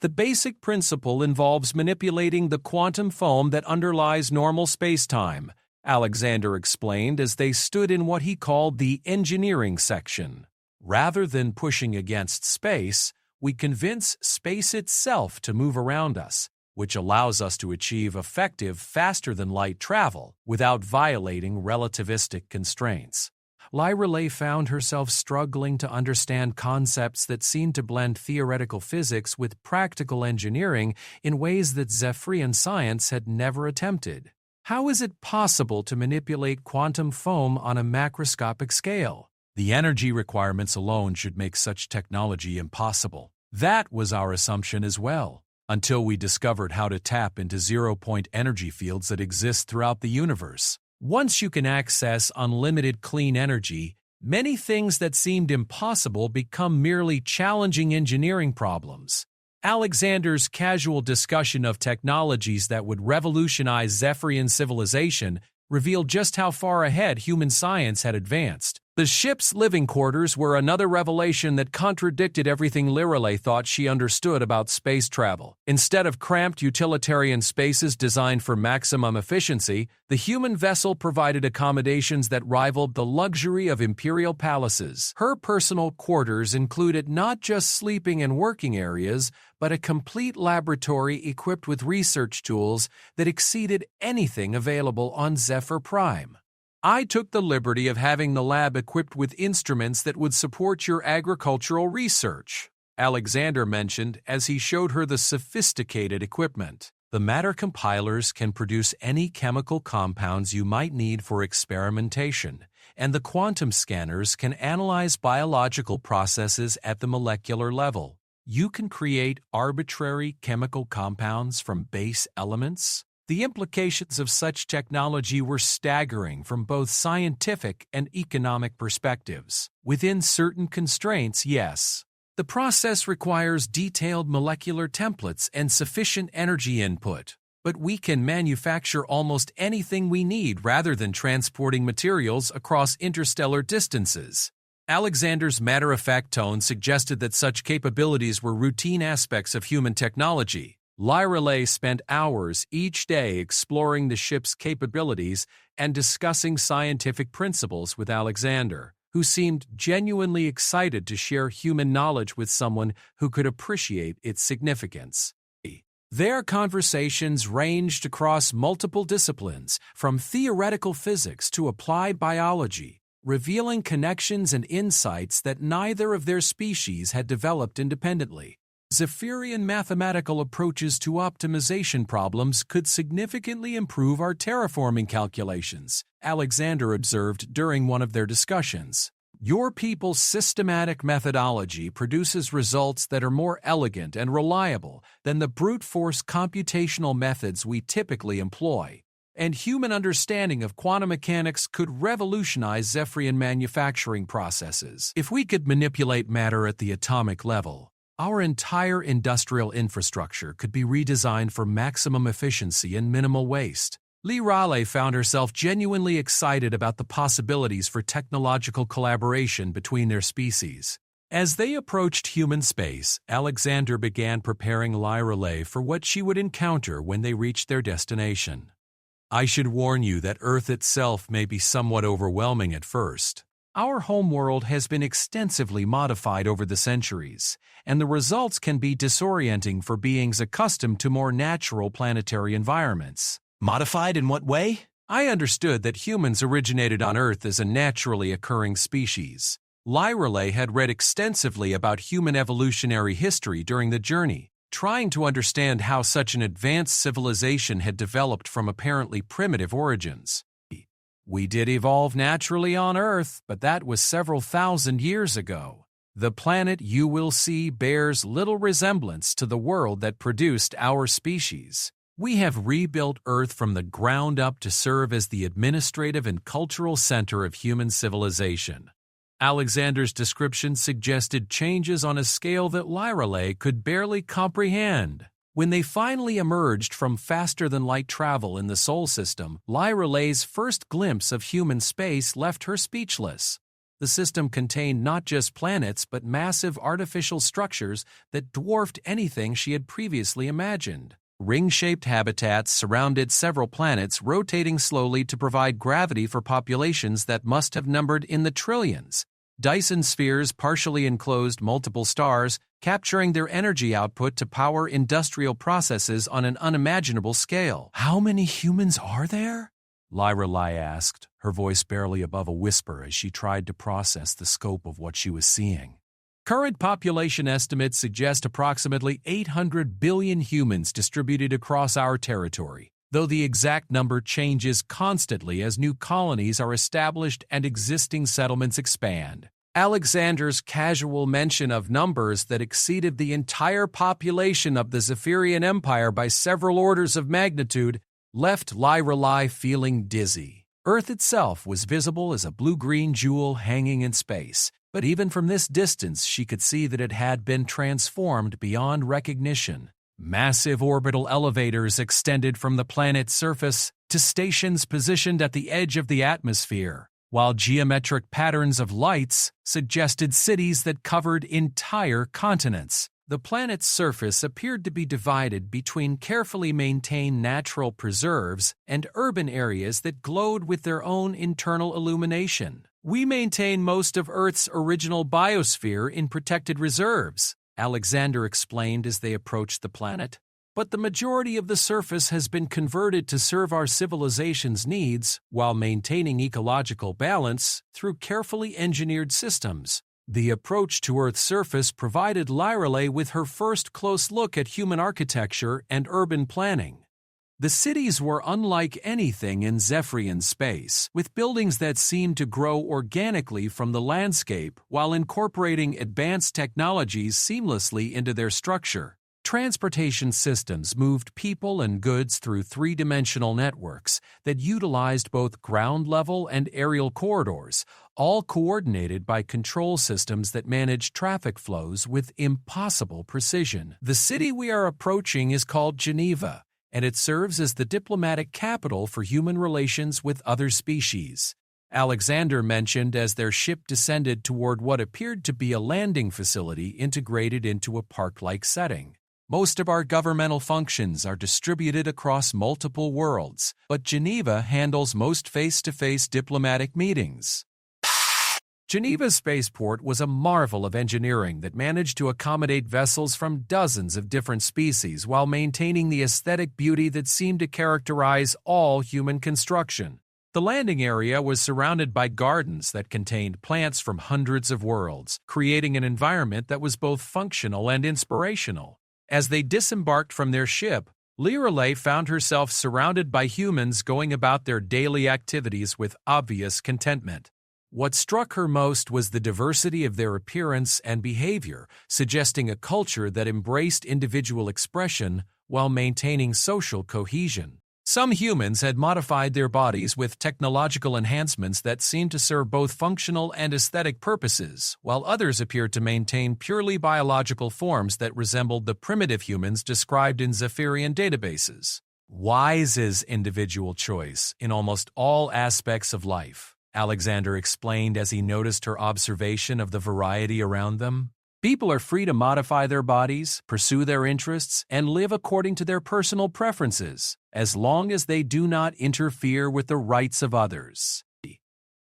The basic principle involves manipulating the quantum foam that underlies normal space-time, Alexander explained as they stood in what he called the engineering section. Rather than pushing against space, we convince space itself to move around us, which allows us to achieve effective, faster-than-light travel without violating relativistic constraints. Lyrelay found herself struggling to understand concepts that seemed to blend theoretical physics with practical engineering in ways that Zephyrian science had never attempted. How is it possible to manipulate quantum foam on a macroscopic scale? The energy requirements alone should make such technology impossible. That was our assumption as well, until we discovered how to tap into zero-point energy fields that exist throughout the universe. Once you can access unlimited clean energy, many things that seemed impossible become merely challenging engineering problems. Alexander's casual discussion of technologies that would revolutionize Zephyrian civilization revealed just how far ahead human science had advanced. The ship's living quarters were another revelation that contradicted everything Lyrelay thought she understood about space travel. Instead of cramped utilitarian spaces designed for maximum efficiency, the human vessel provided accommodations that rivaled the luxury of imperial palaces. Her personal quarters included not just sleeping and working areas, but a complete laboratory equipped with research tools that exceeded anything available on Zephyr Prime. I took the liberty of having the lab equipped with instruments that would support your agricultural research, Alexander mentioned as he showed her the sophisticated equipment. The matter compilers can produce any chemical compounds you might need for experimentation, and the quantum scanners can analyze biological processes at the molecular level. You can create arbitrary chemical compounds from base elements. The implications of such technology were staggering from both scientific and economic perspectives. Within certain constraints, yes. The process requires detailed molecular templates and sufficient energy input, but we can manufacture almost anything we need rather than transporting materials across interstellar distances. Alexander's matter-of-fact tone suggested that such capabilities were routine aspects of human technology. Lyrelay spent hours each day exploring the ship's capabilities and discussing scientific principles with Alexander, who seemed genuinely excited to share human knowledge with someone who could appreciate its significance. Their conversations ranged across multiple disciplines, from theoretical physics to applied biology, revealing connections and insights that neither of their species had developed independently. Zephyrian mathematical approaches to optimization problems could significantly improve our terraforming calculations, Alexander observed during one of their discussions. Your people's systematic methodology produces results that are more elegant and reliable than the brute force computational methods we typically employ, and human understanding of quantum mechanics could revolutionize Zephyrian manufacturing processes. If we could manipulate matter at the atomic level, our entire industrial infrastructure could be redesigned for maximum efficiency and minimal waste. Lyrelay found herself genuinely excited about the possibilities for technological collaboration between their species. As they approached human space, Alexander began preparing Lyrelay for what she would encounter when they reached their destination. I should warn you that Earth itself may be somewhat overwhelming at first. Our homeworld has been extensively modified over the centuries, and the results can be disorienting for beings accustomed to more natural planetary environments. Modified in what way? I understood that humans originated on Earth as a naturally occurring species. Lyrelay had read extensively about human evolutionary history during the journey, trying to understand how such an advanced civilization had developed from apparently primitive origins. We did evolve naturally on Earth, but that was several thousand years ago. The planet you will see bears little resemblance to the world that produced our species. We have rebuilt Earth from the ground up to serve as the administrative and cultural center of human civilization. Alexander's description suggested changes on a scale that Lyrelay could barely comprehend. When they finally emerged from faster-than-light travel in the Sol system, Lyrelay's first glimpse of human space left her speechless. The system contained not just planets but massive artificial structures that dwarfed anything she had previously imagined. Ring-shaped habitats surrounded several planets, rotating slowly to provide gravity for populations that must have numbered in the trillions. Dyson spheres partially enclosed multiple stars, capturing their energy output to power industrial processes on an unimaginable scale. How many humans are there? Lyrelay asked, her voice barely above a whisper as she tried to process the scope of what she was seeing. Current population estimates suggest approximately 800 billion humans distributed across our territory, though the exact number changes constantly as new colonies are established and existing settlements expand. Alexander's casual mention of numbers that exceeded the entire population of the Zephyrian Empire by several orders of magnitude left Lyrelay feeling dizzy. Earth itself was visible as a blue-green jewel hanging in space, but even from this distance she could see that it had been transformed beyond recognition. Massive orbital elevators extended from the planet's surface to stations positioned at the edge of the atmosphere, while geometric patterns of lights suggested cities that covered entire continents. The planet's surface appeared to be divided between carefully maintained natural preserves and urban areas that glowed with their own internal illumination. We maintain most of Earth's original biosphere in protected reserves, Alexander explained as they approached the planet. But the majority of the surface has been converted to serve our civilization's needs while maintaining ecological balance through carefully engineered systems. The approach to Earth's surface provided Lyrelay with her first close look at human architecture and urban planning. The cities were unlike anything in Zephyrian space, with buildings that seemed to grow organically from the landscape while incorporating advanced technologies seamlessly into their structure. Transportation systems moved people and goods through three-dimensional networks that utilized both ground-level and aerial corridors, all coordinated by control systems that managed traffic flows with impossible precision. The city we are approaching is called Geneva, and it serves as the diplomatic capital for human relations with other species. Alexander mentioned as their ship descended toward what appeared to be a landing facility integrated into a park-like setting. Most of our governmental functions are distributed across multiple worlds, but Geneva handles most face-to-face diplomatic meetings. Geneva's spaceport was a marvel of engineering that managed to accommodate vessels from dozens of different species while maintaining the aesthetic beauty that seemed to characterize all human construction. The landing area was surrounded by gardens that contained plants from hundreds of worlds, creating an environment that was both functional and inspirational. As they disembarked from their ship, Lyrelay found herself surrounded by humans going about their daily activities with obvious contentment. What struck her most was the diversity of their appearance and behavior, suggesting a culture that embraced individual expression while maintaining social cohesion. Some humans had modified their bodies with technological enhancements that seemed to serve both functional and aesthetic purposes, while others appeared to maintain purely biological forms that resembled the primitive humans described in Zephyrian databases. Wise is individual choice in almost all aspects of life. Alexander explained as he noticed her observation of the variety around them. People are free to modify their bodies, pursue their interests, and live according to their personal preferences, as long as they do not interfere with the rights of others.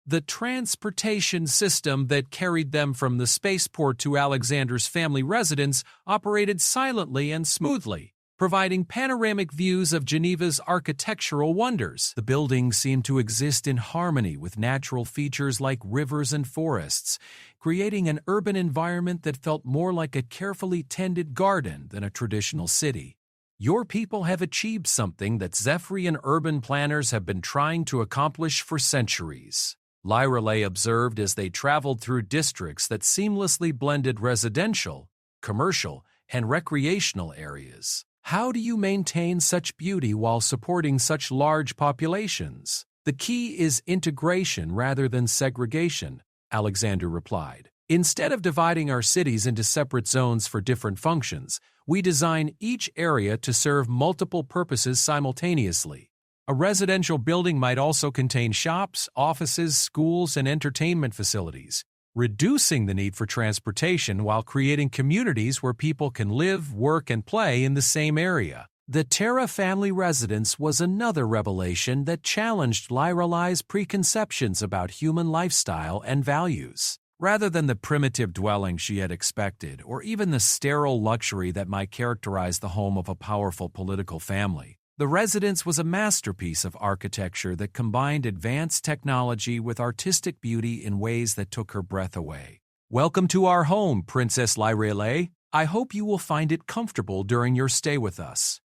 The transportation system that carried them from the spaceport to Alexander's family residence operated silently and smoothly, providing panoramic views of Geneva's architectural wonders. The buildings seemed to exist in harmony with natural features like rivers and forests, creating an urban environment that felt more like a carefully tended garden than a traditional city. Your people have achieved something that Zephyrian urban planners have been trying to accomplish for centuries, Lyrelay observed as they traveled through districts that seamlessly blended residential, commercial, and recreational areas. How do you maintain such beauty while supporting such large populations? The key is integration rather than segregation, Alexander replied. Instead of dividing our cities into separate zones for different functions, we design each area to serve multiple purposes simultaneously. A residential building might also contain shops, offices, schools, and entertainment facilities, reducing the need for transportation while creating communities where people can live, work, and play in the same area. The Terra family residence was another revelation that challenged Lyrelay's preconceptions about human lifestyle and values. Rather than the primitive dwelling she had expected, or even the sterile luxury that might characterize the home of a powerful political family, the residence was a masterpiece of architecture that combined advanced technology with artistic beauty in ways that took her breath away. Welcome to our home, Princess Lyrelay. I hope you will find it comfortable during your stay with us.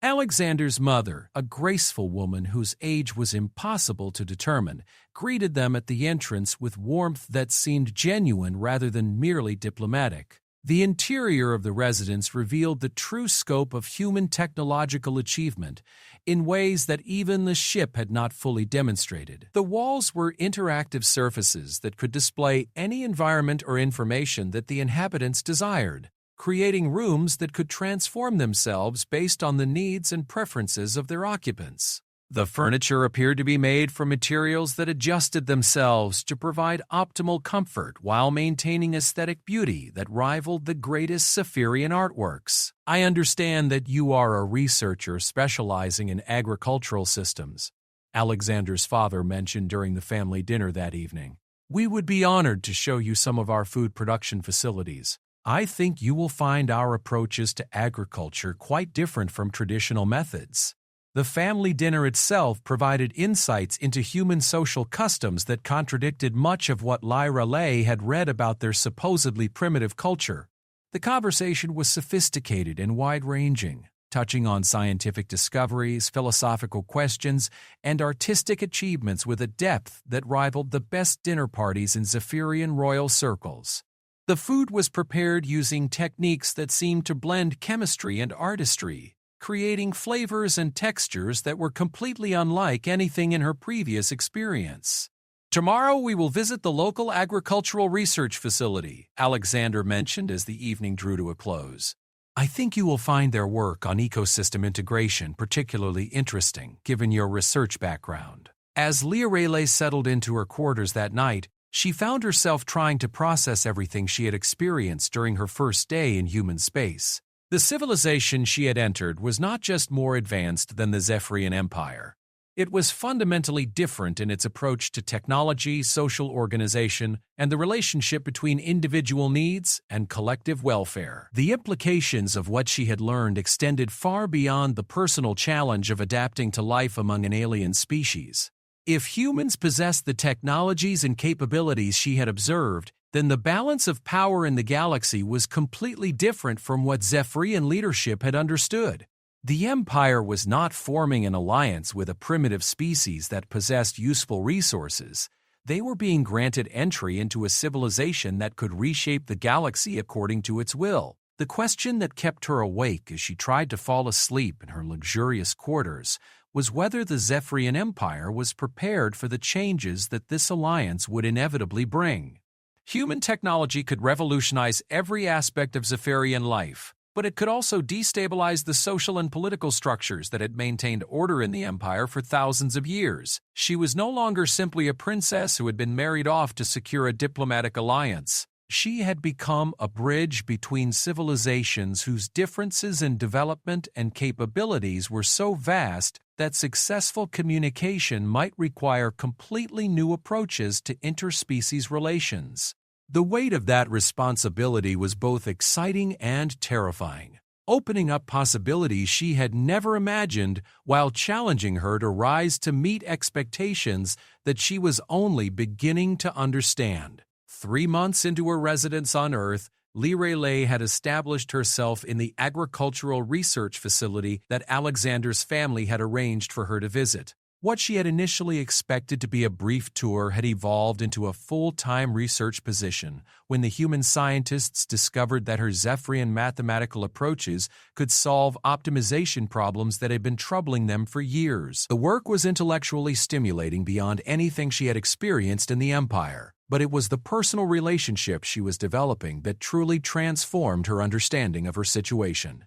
Alexander's mother, a graceful woman whose age was impossible to determine, greeted them at the entrance with warmth that seemed genuine rather than merely diplomatic. The interior of the residence revealed the true scope of human technological achievement in ways that even the ship had not fully demonstrated. The walls were interactive surfaces that could display any environment or information that the inhabitants desired, creating rooms that could transform themselves based on the needs and preferences of their occupants. The furniture appeared to be made from materials that adjusted themselves to provide optimal comfort while maintaining aesthetic beauty that rivaled the greatest Zephyrian artworks. I understand that you are a researcher specializing in agricultural systems, Alexander's father mentioned during the family dinner that evening. We would be honored to show you some of our food production facilities. I think you will find our approaches to agriculture quite different from traditional methods. The family dinner itself provided insights into human social customs that contradicted much of what Lyrelay had read about their supposedly primitive culture. The conversation was sophisticated and wide-ranging, touching on scientific discoveries, philosophical questions, and artistic achievements with a depth that rivaled the best dinner parties in Zephyrian royal circles. The food was prepared using techniques that seemed to blend chemistry and artistry, creating flavors and textures that were completely unlike anything in her previous experience. Tomorrow we will visit the local agricultural research facility, Alexander mentioned as the evening drew to a close. I think you will find their work on ecosystem integration particularly interesting, given your research background. As Lyrelay settled into her quarters that night, she found herself trying to process everything she had experienced during her first day in human space. The civilization she had entered was not just more advanced than the Zephyrian Empire. It was fundamentally different in its approach to technology, social organization, and the relationship between individual needs and collective welfare. The implications of what she had learned extended far beyond the personal challenge of adapting to life among an alien species. If humans possessed the technologies and capabilities she had observed, then the balance of power in the galaxy was completely different from what Zephyrian leadership had understood. The Empire was not forming an alliance with a primitive species that possessed useful resources. They were being granted entry into a civilization that could reshape the galaxy according to its will. The question that kept her awake as she tried to fall asleep in her luxurious quarters was whether the Zephyrian Empire was prepared for the changes that this alliance would inevitably bring. Human technology could revolutionize every aspect of Zephyrian life, but it could also destabilize the social and political structures that had maintained order in the empire for thousands of years. She was no longer simply a princess who had been married off to secure a diplomatic alliance. She had become a bridge between civilizations whose differences in development and capabilities were so vast that successful communication might require completely new approaches to interspecies relations. The weight of that responsibility was both exciting and terrifying, opening up possibilities she had never imagined while challenging her to rise to meet expectations that she was only beginning to understand. 3 months into her residence on Earth, Lirele had established herself in the agricultural research facility that Alexander's family had arranged for her to visit. What she had initially expected to be a brief tour had evolved into a full-time research position when the human scientists discovered that her Zephyrian mathematical approaches could solve optimization problems that had been troubling them for years. The work was intellectually stimulating beyond anything she had experienced in the Empire, but it was the personal relationship she was developing that truly transformed her understanding of her situation.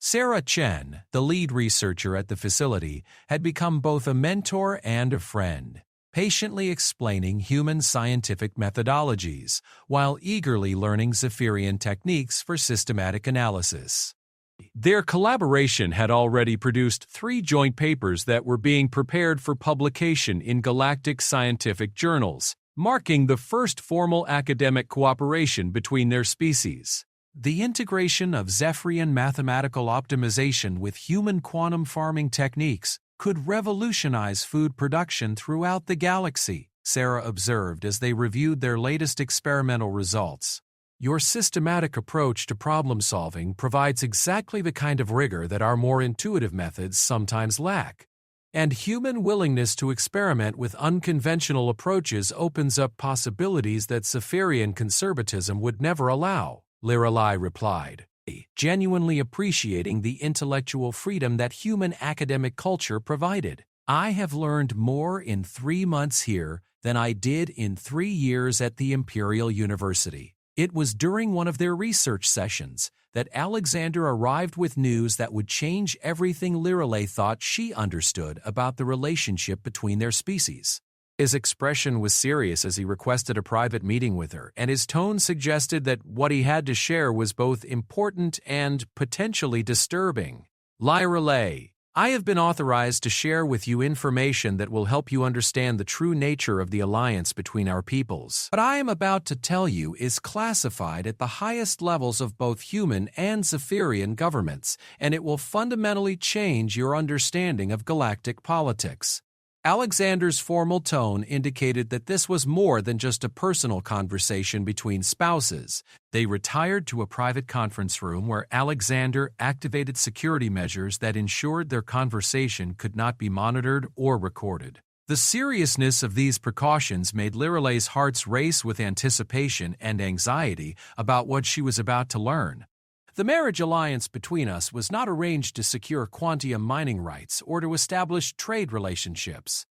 Sarah Chen, the lead researcher at the facility, had become both a mentor and a friend, patiently explaining human scientific methodologies while eagerly learning Zephyrian techniques for systematic analysis. Their collaboration had already produced 3 joint papers that were being prepared for publication in galactic scientific journals, marking the first formal academic cooperation between their species. The integration of Zephyrian mathematical optimization with human quantum farming techniques could revolutionize food production throughout the galaxy, Sarah observed as they reviewed their latest experimental results. Your systematic approach to problem-solving provides exactly the kind of rigor that our more intuitive methods sometimes lack. And human willingness to experiment with unconventional approaches opens up possibilities that Zephyrian conservatism would never allow, Lirelai replied, genuinely appreciating the intellectual freedom that human academic culture provided. I have learned more in 3 months here than I did in 3 years at the Imperial University. It was during one of their research sessions that Alexander arrived with news that would change everything Lirelai thought she understood about the relationship between their species. His expression was serious as he requested a private meeting with her, and his tone suggested that what he had to share was both important and potentially disturbing. Lirelai, I have been authorized to share with you information that will help you understand the true nature of the alliance between our peoples. What I am about to tell you is classified at the highest levels of both human and Zephyrian governments, and it will fundamentally change your understanding of galactic politics. Alexander's formal tone indicated that this was more than just a personal conversation between spouses. They retired to a private conference room where Alexander activated security measures that ensured their conversation could not be monitored or recorded. The seriousness of these precautions made Lirelai's hearts race with anticipation and anxiety about what she was about to learn. The marriage alliance between us was not arranged to secure quantium mining rights or to establish trade relationships.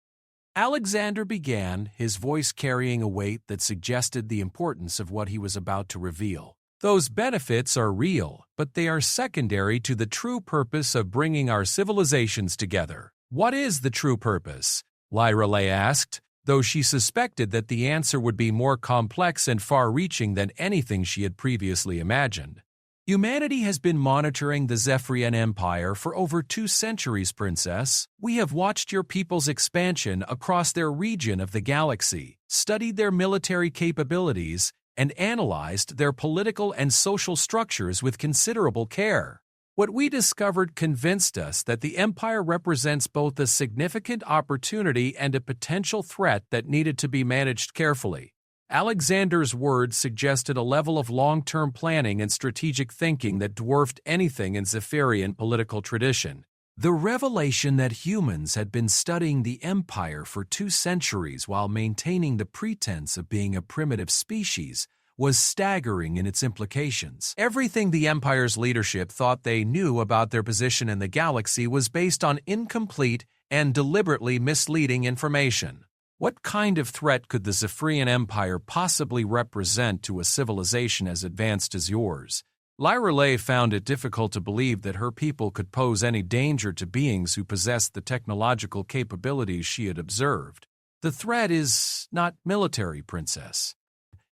Alexander began, his voice carrying a weight that suggested the importance of what he was about to reveal. Those benefits are real, but they are secondary to the true purpose of bringing our civilizations together. What is the true purpose? Lirelai asked, though she suspected that the answer would be more complex and far-reaching than anything she had previously imagined. Humanity has been monitoring the Zephyrian Empire for over 2 centuries, Princess. We have watched your people's expansion across their region of the galaxy, studied their military capabilities, and analyzed their political and social structures with considerable care. What we discovered convinced us that the Empire represents both a significant opportunity and a potential threat that needed to be managed carefully. Alexander's words suggested a level of long-term planning and strategic thinking that dwarfed anything in Zephyrian political tradition. The revelation that humans had been studying the Empire for 2 centuries while maintaining the pretense of being a primitive species was staggering in its implications. Everything the Empire's leadership thought they knew about their position in the galaxy was based on incomplete and deliberately misleading information. What kind of threat could the Zephyrian Empire possibly represent to a civilization as advanced as yours? Lyra Lay found it difficult to believe that her people could pose any danger to beings who possessed the technological capabilities she had observed. The threat is not military, Princess.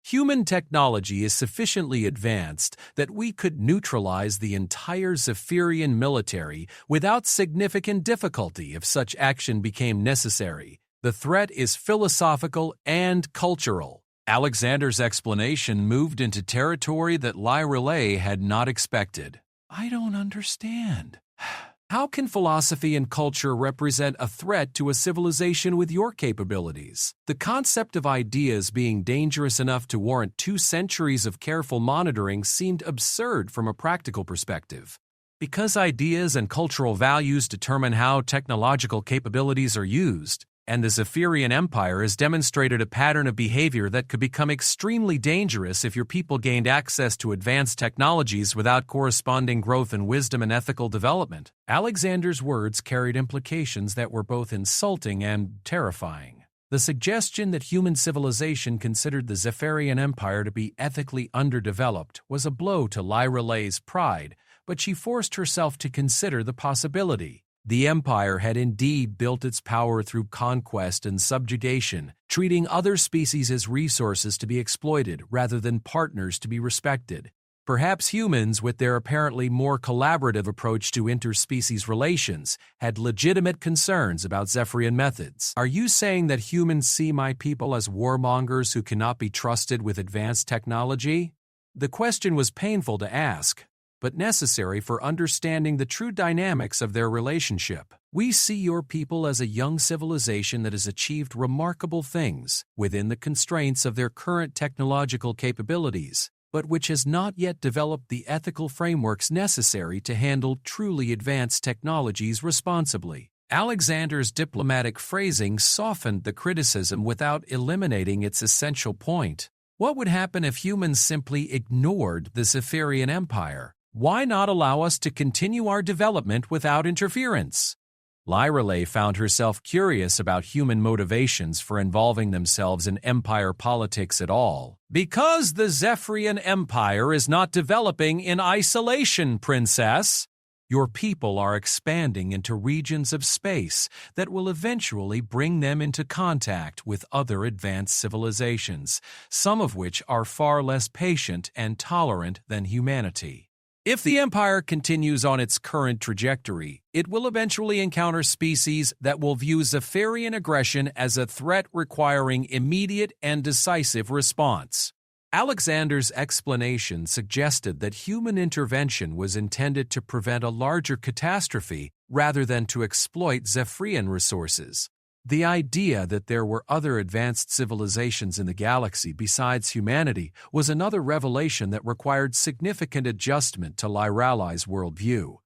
Human technology is sufficiently advanced that we could neutralize the entire Zephyrian military without significant difficulty if such action became necessary. The threat is philosophical and cultural. Alexander's explanation moved into territory that Lyra Lay had not expected. I don't understand. How can philosophy and culture represent a threat to a civilization with your capabilities? The concept of ideas being dangerous enough to warrant 2 centuries of careful monitoring seemed absurd from a practical perspective. Because ideas and cultural values determine how technological capabilities are used, and the Zephyrian Empire has demonstrated a pattern of behavior that could become extremely dangerous if your people gained access to advanced technologies without corresponding growth in wisdom and ethical development. Alexander's words carried implications that were both insulting and terrifying. The suggestion that human civilization considered the Zephyrian Empire to be ethically underdeveloped was a blow to Lyra Lay's pride, but she forced herself to consider the possibility. The Empire had indeed built its power through conquest and subjugation, treating other species as resources to be exploited rather than partners to be respected. Perhaps humans, with their apparently more collaborative approach to interspecies relations, had legitimate concerns about Zephyrian methods. Are you saying that humans see my people as warmongers who cannot be trusted with advanced technology? The question was painful to ask, but necessary for understanding the true dynamics of their relationship. We see your people as a young civilization that has achieved remarkable things within the constraints of their current technological capabilities, but which has not yet developed the ethical frameworks necessary to handle truly advanced technologies responsibly. Alexander's diplomatic phrasing softened the criticism without eliminating its essential point. What would happen if humans simply ignored the Zephyrian Empire? Why not allow us to continue our development without interference? Lyra Lay found herself curious about human motivations for involving themselves in empire politics at all. Because the Zephyrian Empire is not developing in isolation, Princess. Your people are expanding into regions of space that will eventually bring them into contact with other advanced civilizations, some of which are far less patient and tolerant than humanity. If the Empire continues on its current trajectory, it will eventually encounter species that will view Zephyrian aggression as a threat requiring immediate and decisive response. Alexander's explanation suggested that human intervention was intended to prevent a larger catastrophe rather than to exploit Zephyrian resources. The idea that there were other advanced civilizations in the galaxy besides humanity was another revelation that required significant adjustment to Lyra Lay's worldview.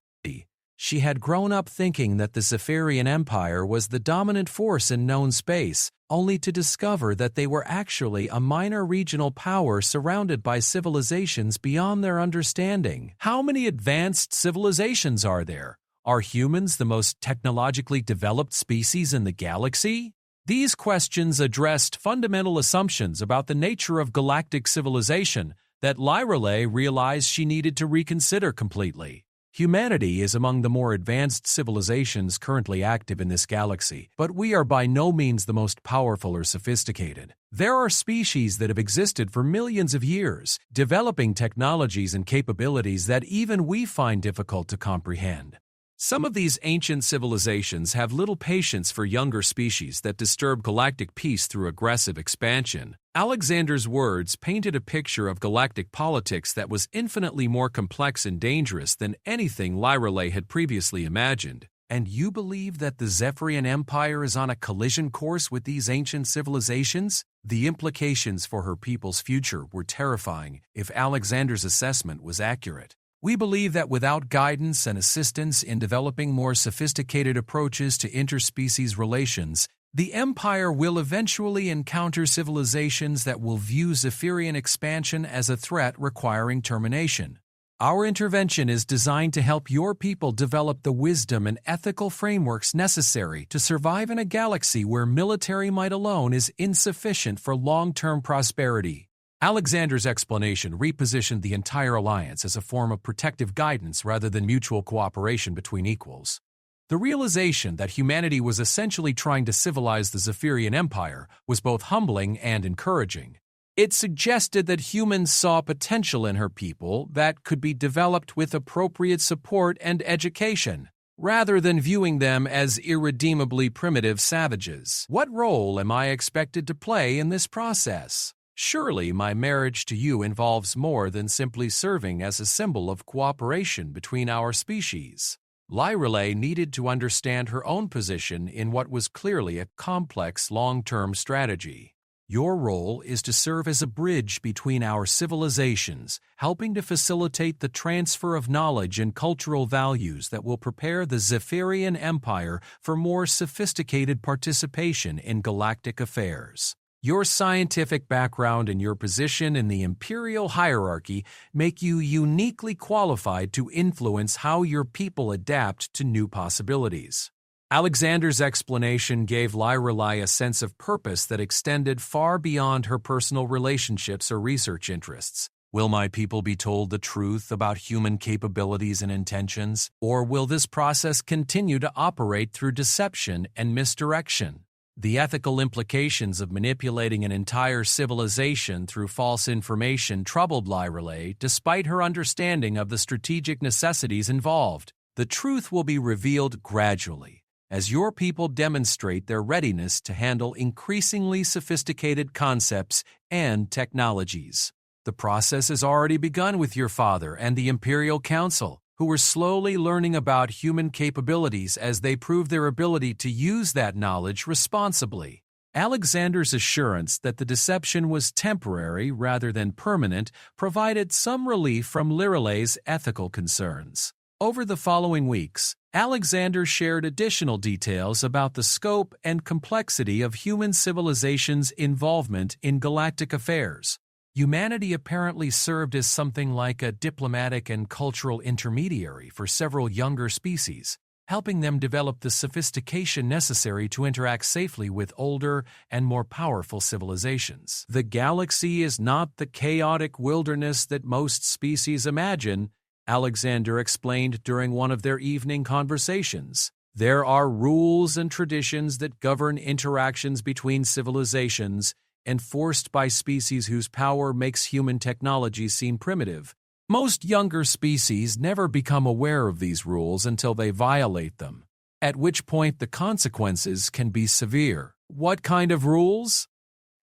She had grown up thinking that the Zephyrian Empire was the dominant force in known space, only to discover that they were actually a minor regional power surrounded by civilizations beyond their understanding. How many advanced civilizations are there? Are humans the most technologically developed species in the galaxy? These questions addressed fundamental assumptions about the nature of galactic civilization that Lyra Lay realized she needed to reconsider completely. Humanity is among the more advanced civilizations currently active in this galaxy, but we are by no means the most powerful or sophisticated. There are species that have existed for millions of years, developing technologies and capabilities that even we find difficult to comprehend. Some of these ancient civilizations have little patience for younger species that disturb galactic peace through aggressive expansion. Alexander's words painted a picture of galactic politics that was infinitely more complex and dangerous than anything Lyra Lay had previously imagined. And you believe that the Zephyrian Empire is on a collision course with these ancient civilizations? The implications for her people's future were terrifying if Alexander's assessment was accurate. We believe that without guidance and assistance in developing more sophisticated approaches to interspecies relations, the Empire will eventually encounter civilizations that will view Zephyrian expansion as a threat requiring termination. Our intervention is designed to help your people develop the wisdom and ethical frameworks necessary to survive in a galaxy where military might alone is insufficient for long-term prosperity. Alexander's explanation repositioned the entire alliance as a form of protective guidance rather than mutual cooperation between equals. The realization that humanity was essentially trying to civilize the Zephyrian Empire was both humbling and encouraging. It suggested that humans saw potential in her people that could be developed with appropriate support and education, rather than viewing them as irredeemably primitive savages. What role am I expected to play in this process? Surely my marriage to you involves more than simply serving as a symbol of cooperation between our species. Lyrelay needed to understand her own position in what was clearly a complex long-term strategy. Your role is to serve as a bridge between our civilizations, helping to facilitate the transfer of knowledge and cultural values that will prepare the Zephyrian Empire for more sophisticated participation in galactic affairs. Your scientific background and your position in the imperial hierarchy make you uniquely qualified to influence how your people adapt to new possibilities. Alexander's explanation gave Lyrelay a sense of purpose that extended far beyond her personal relationships or research interests. Will my people be told the truth about human capabilities and intentions, or will this process continue to operate through deception and misdirection? The ethical implications of manipulating an entire civilization through false information troubled Lyrelay despite her understanding of the strategic necessities involved. The truth will be revealed gradually, as your people demonstrate their readiness to handle increasingly sophisticated concepts and technologies. The process has already begun with your father and the Imperial Council, who were slowly learning about human capabilities as they proved their ability to use that knowledge responsibly. Alexander's assurance that the deception was temporary rather than permanent provided some relief from Lyrelay's ethical concerns. Over the following weeks, Alexander shared additional details about the scope and complexity of human civilization's involvement in galactic affairs. Humanity apparently served as something like a diplomatic and cultural intermediary for several younger species, helping them develop the sophistication necessary to interact safely with older and more powerful civilizations. The galaxy is not the chaotic wilderness that most species imagine, Alexander explained during one of their evening conversations. There are rules and traditions that govern interactions between civilizations, enforced by species whose power makes human technology seem primitive. Most younger species never become aware of these rules until they violate them, at which point the consequences can be severe. What kind of rules?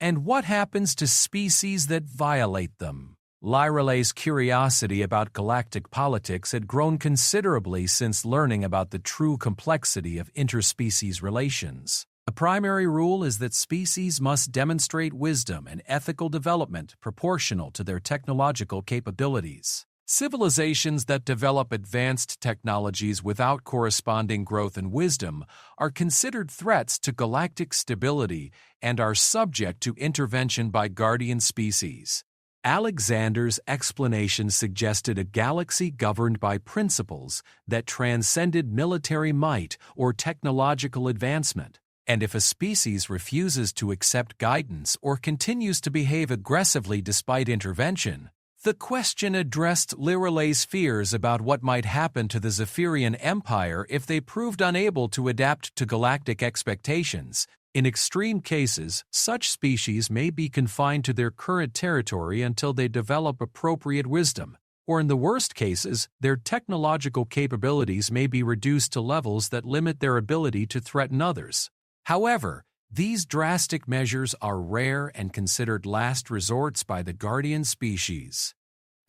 And what happens to species that violate them? Lyrelay's curiosity about galactic politics had grown considerably since learning about the true complexity of interspecies relations. A primary rule is that species must demonstrate wisdom and ethical development proportional to their technological capabilities. Civilizations that develop advanced technologies without corresponding growth and wisdom are considered threats to galactic stability and are subject to intervention by guardian species. Alexander's explanation suggested a galaxy governed by principles that transcended military might or technological advancement. And if a species refuses to accept guidance or continues to behave aggressively despite intervention, the question addressed Lyrelay's fears about what might happen to the Zephyrian Empire if they proved unable to adapt to galactic expectations. In extreme cases, such species may be confined to their current territory until they develop appropriate wisdom, or in the worst cases, their technological capabilities may be reduced to levels that limit their ability to threaten others. However, these drastic measures are rare and considered last resorts by the guardian species.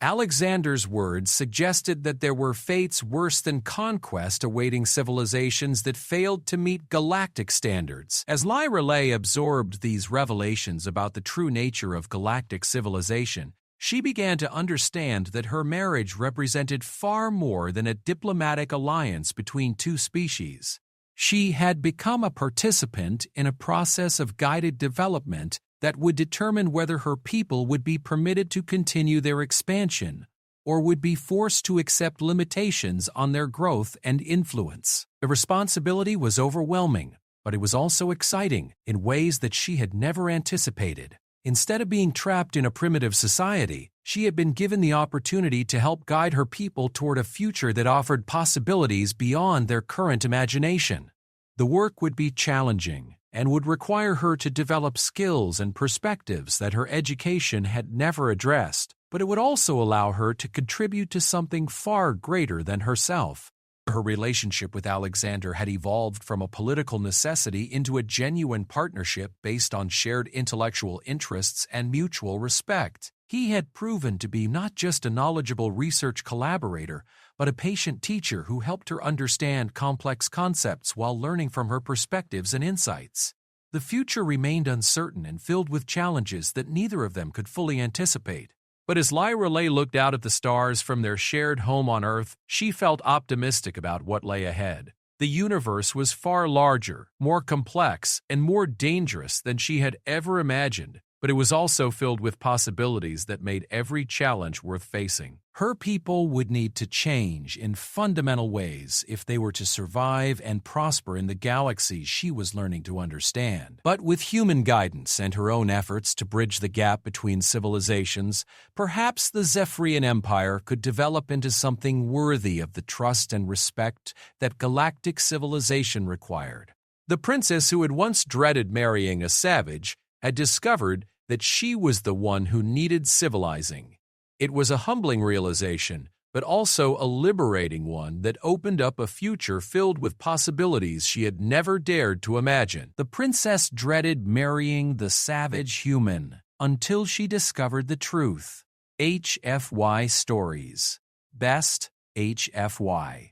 Alexander's words suggested that there were fates worse than conquest awaiting civilizations that failed to meet galactic standards. As Lyrelay absorbed these revelations about the true nature of galactic civilization, she began to understand that her marriage represented far more than a diplomatic alliance between two species. She had become a participant in a process of guided development that would determine whether her people would be permitted to continue their expansion or would be forced to accept limitations on their growth and influence. The responsibility was overwhelming, but it was also exciting in ways that she had never anticipated. Instead of being trapped in a primitive society, she had been given the opportunity to help guide her people toward a future that offered possibilities beyond their current imagination. The work would be challenging and would require her to develop skills and perspectives that her education had never addressed, but it would also allow her to contribute to something far greater than herself. Her relationship with Alexander had evolved from a political necessity into a genuine partnership based on shared intellectual interests and mutual respect. He had proven to be not just a knowledgeable research collaborator, but a patient teacher who helped her understand complex concepts while learning from her perspectives and insights. The future remained uncertain and filled with challenges that neither of them could fully anticipate. But as Lyra Lay looked out at the stars from their shared home on Earth, she felt optimistic about what lay ahead. The universe was far larger, more complex, and more dangerous than she had ever imagined, but it was also filled with possibilities that made every challenge worth facing. Her people would need to change in fundamental ways if they were to survive and prosper in the galaxy she was learning to understand. But with human guidance and her own efforts to bridge the gap between civilizations, perhaps the Zephyrian Empire could develop into something worthy of the trust and respect that galactic civilization required. The princess who had once dreaded marrying a savage had discovered that she was the one who needed civilizing. It was a humbling realization, but also a liberating one that opened up a future filled with possibilities she had never dared to imagine. The princess dreaded marrying the savage human until she discovered the truth. HFY Stories. Best HFY.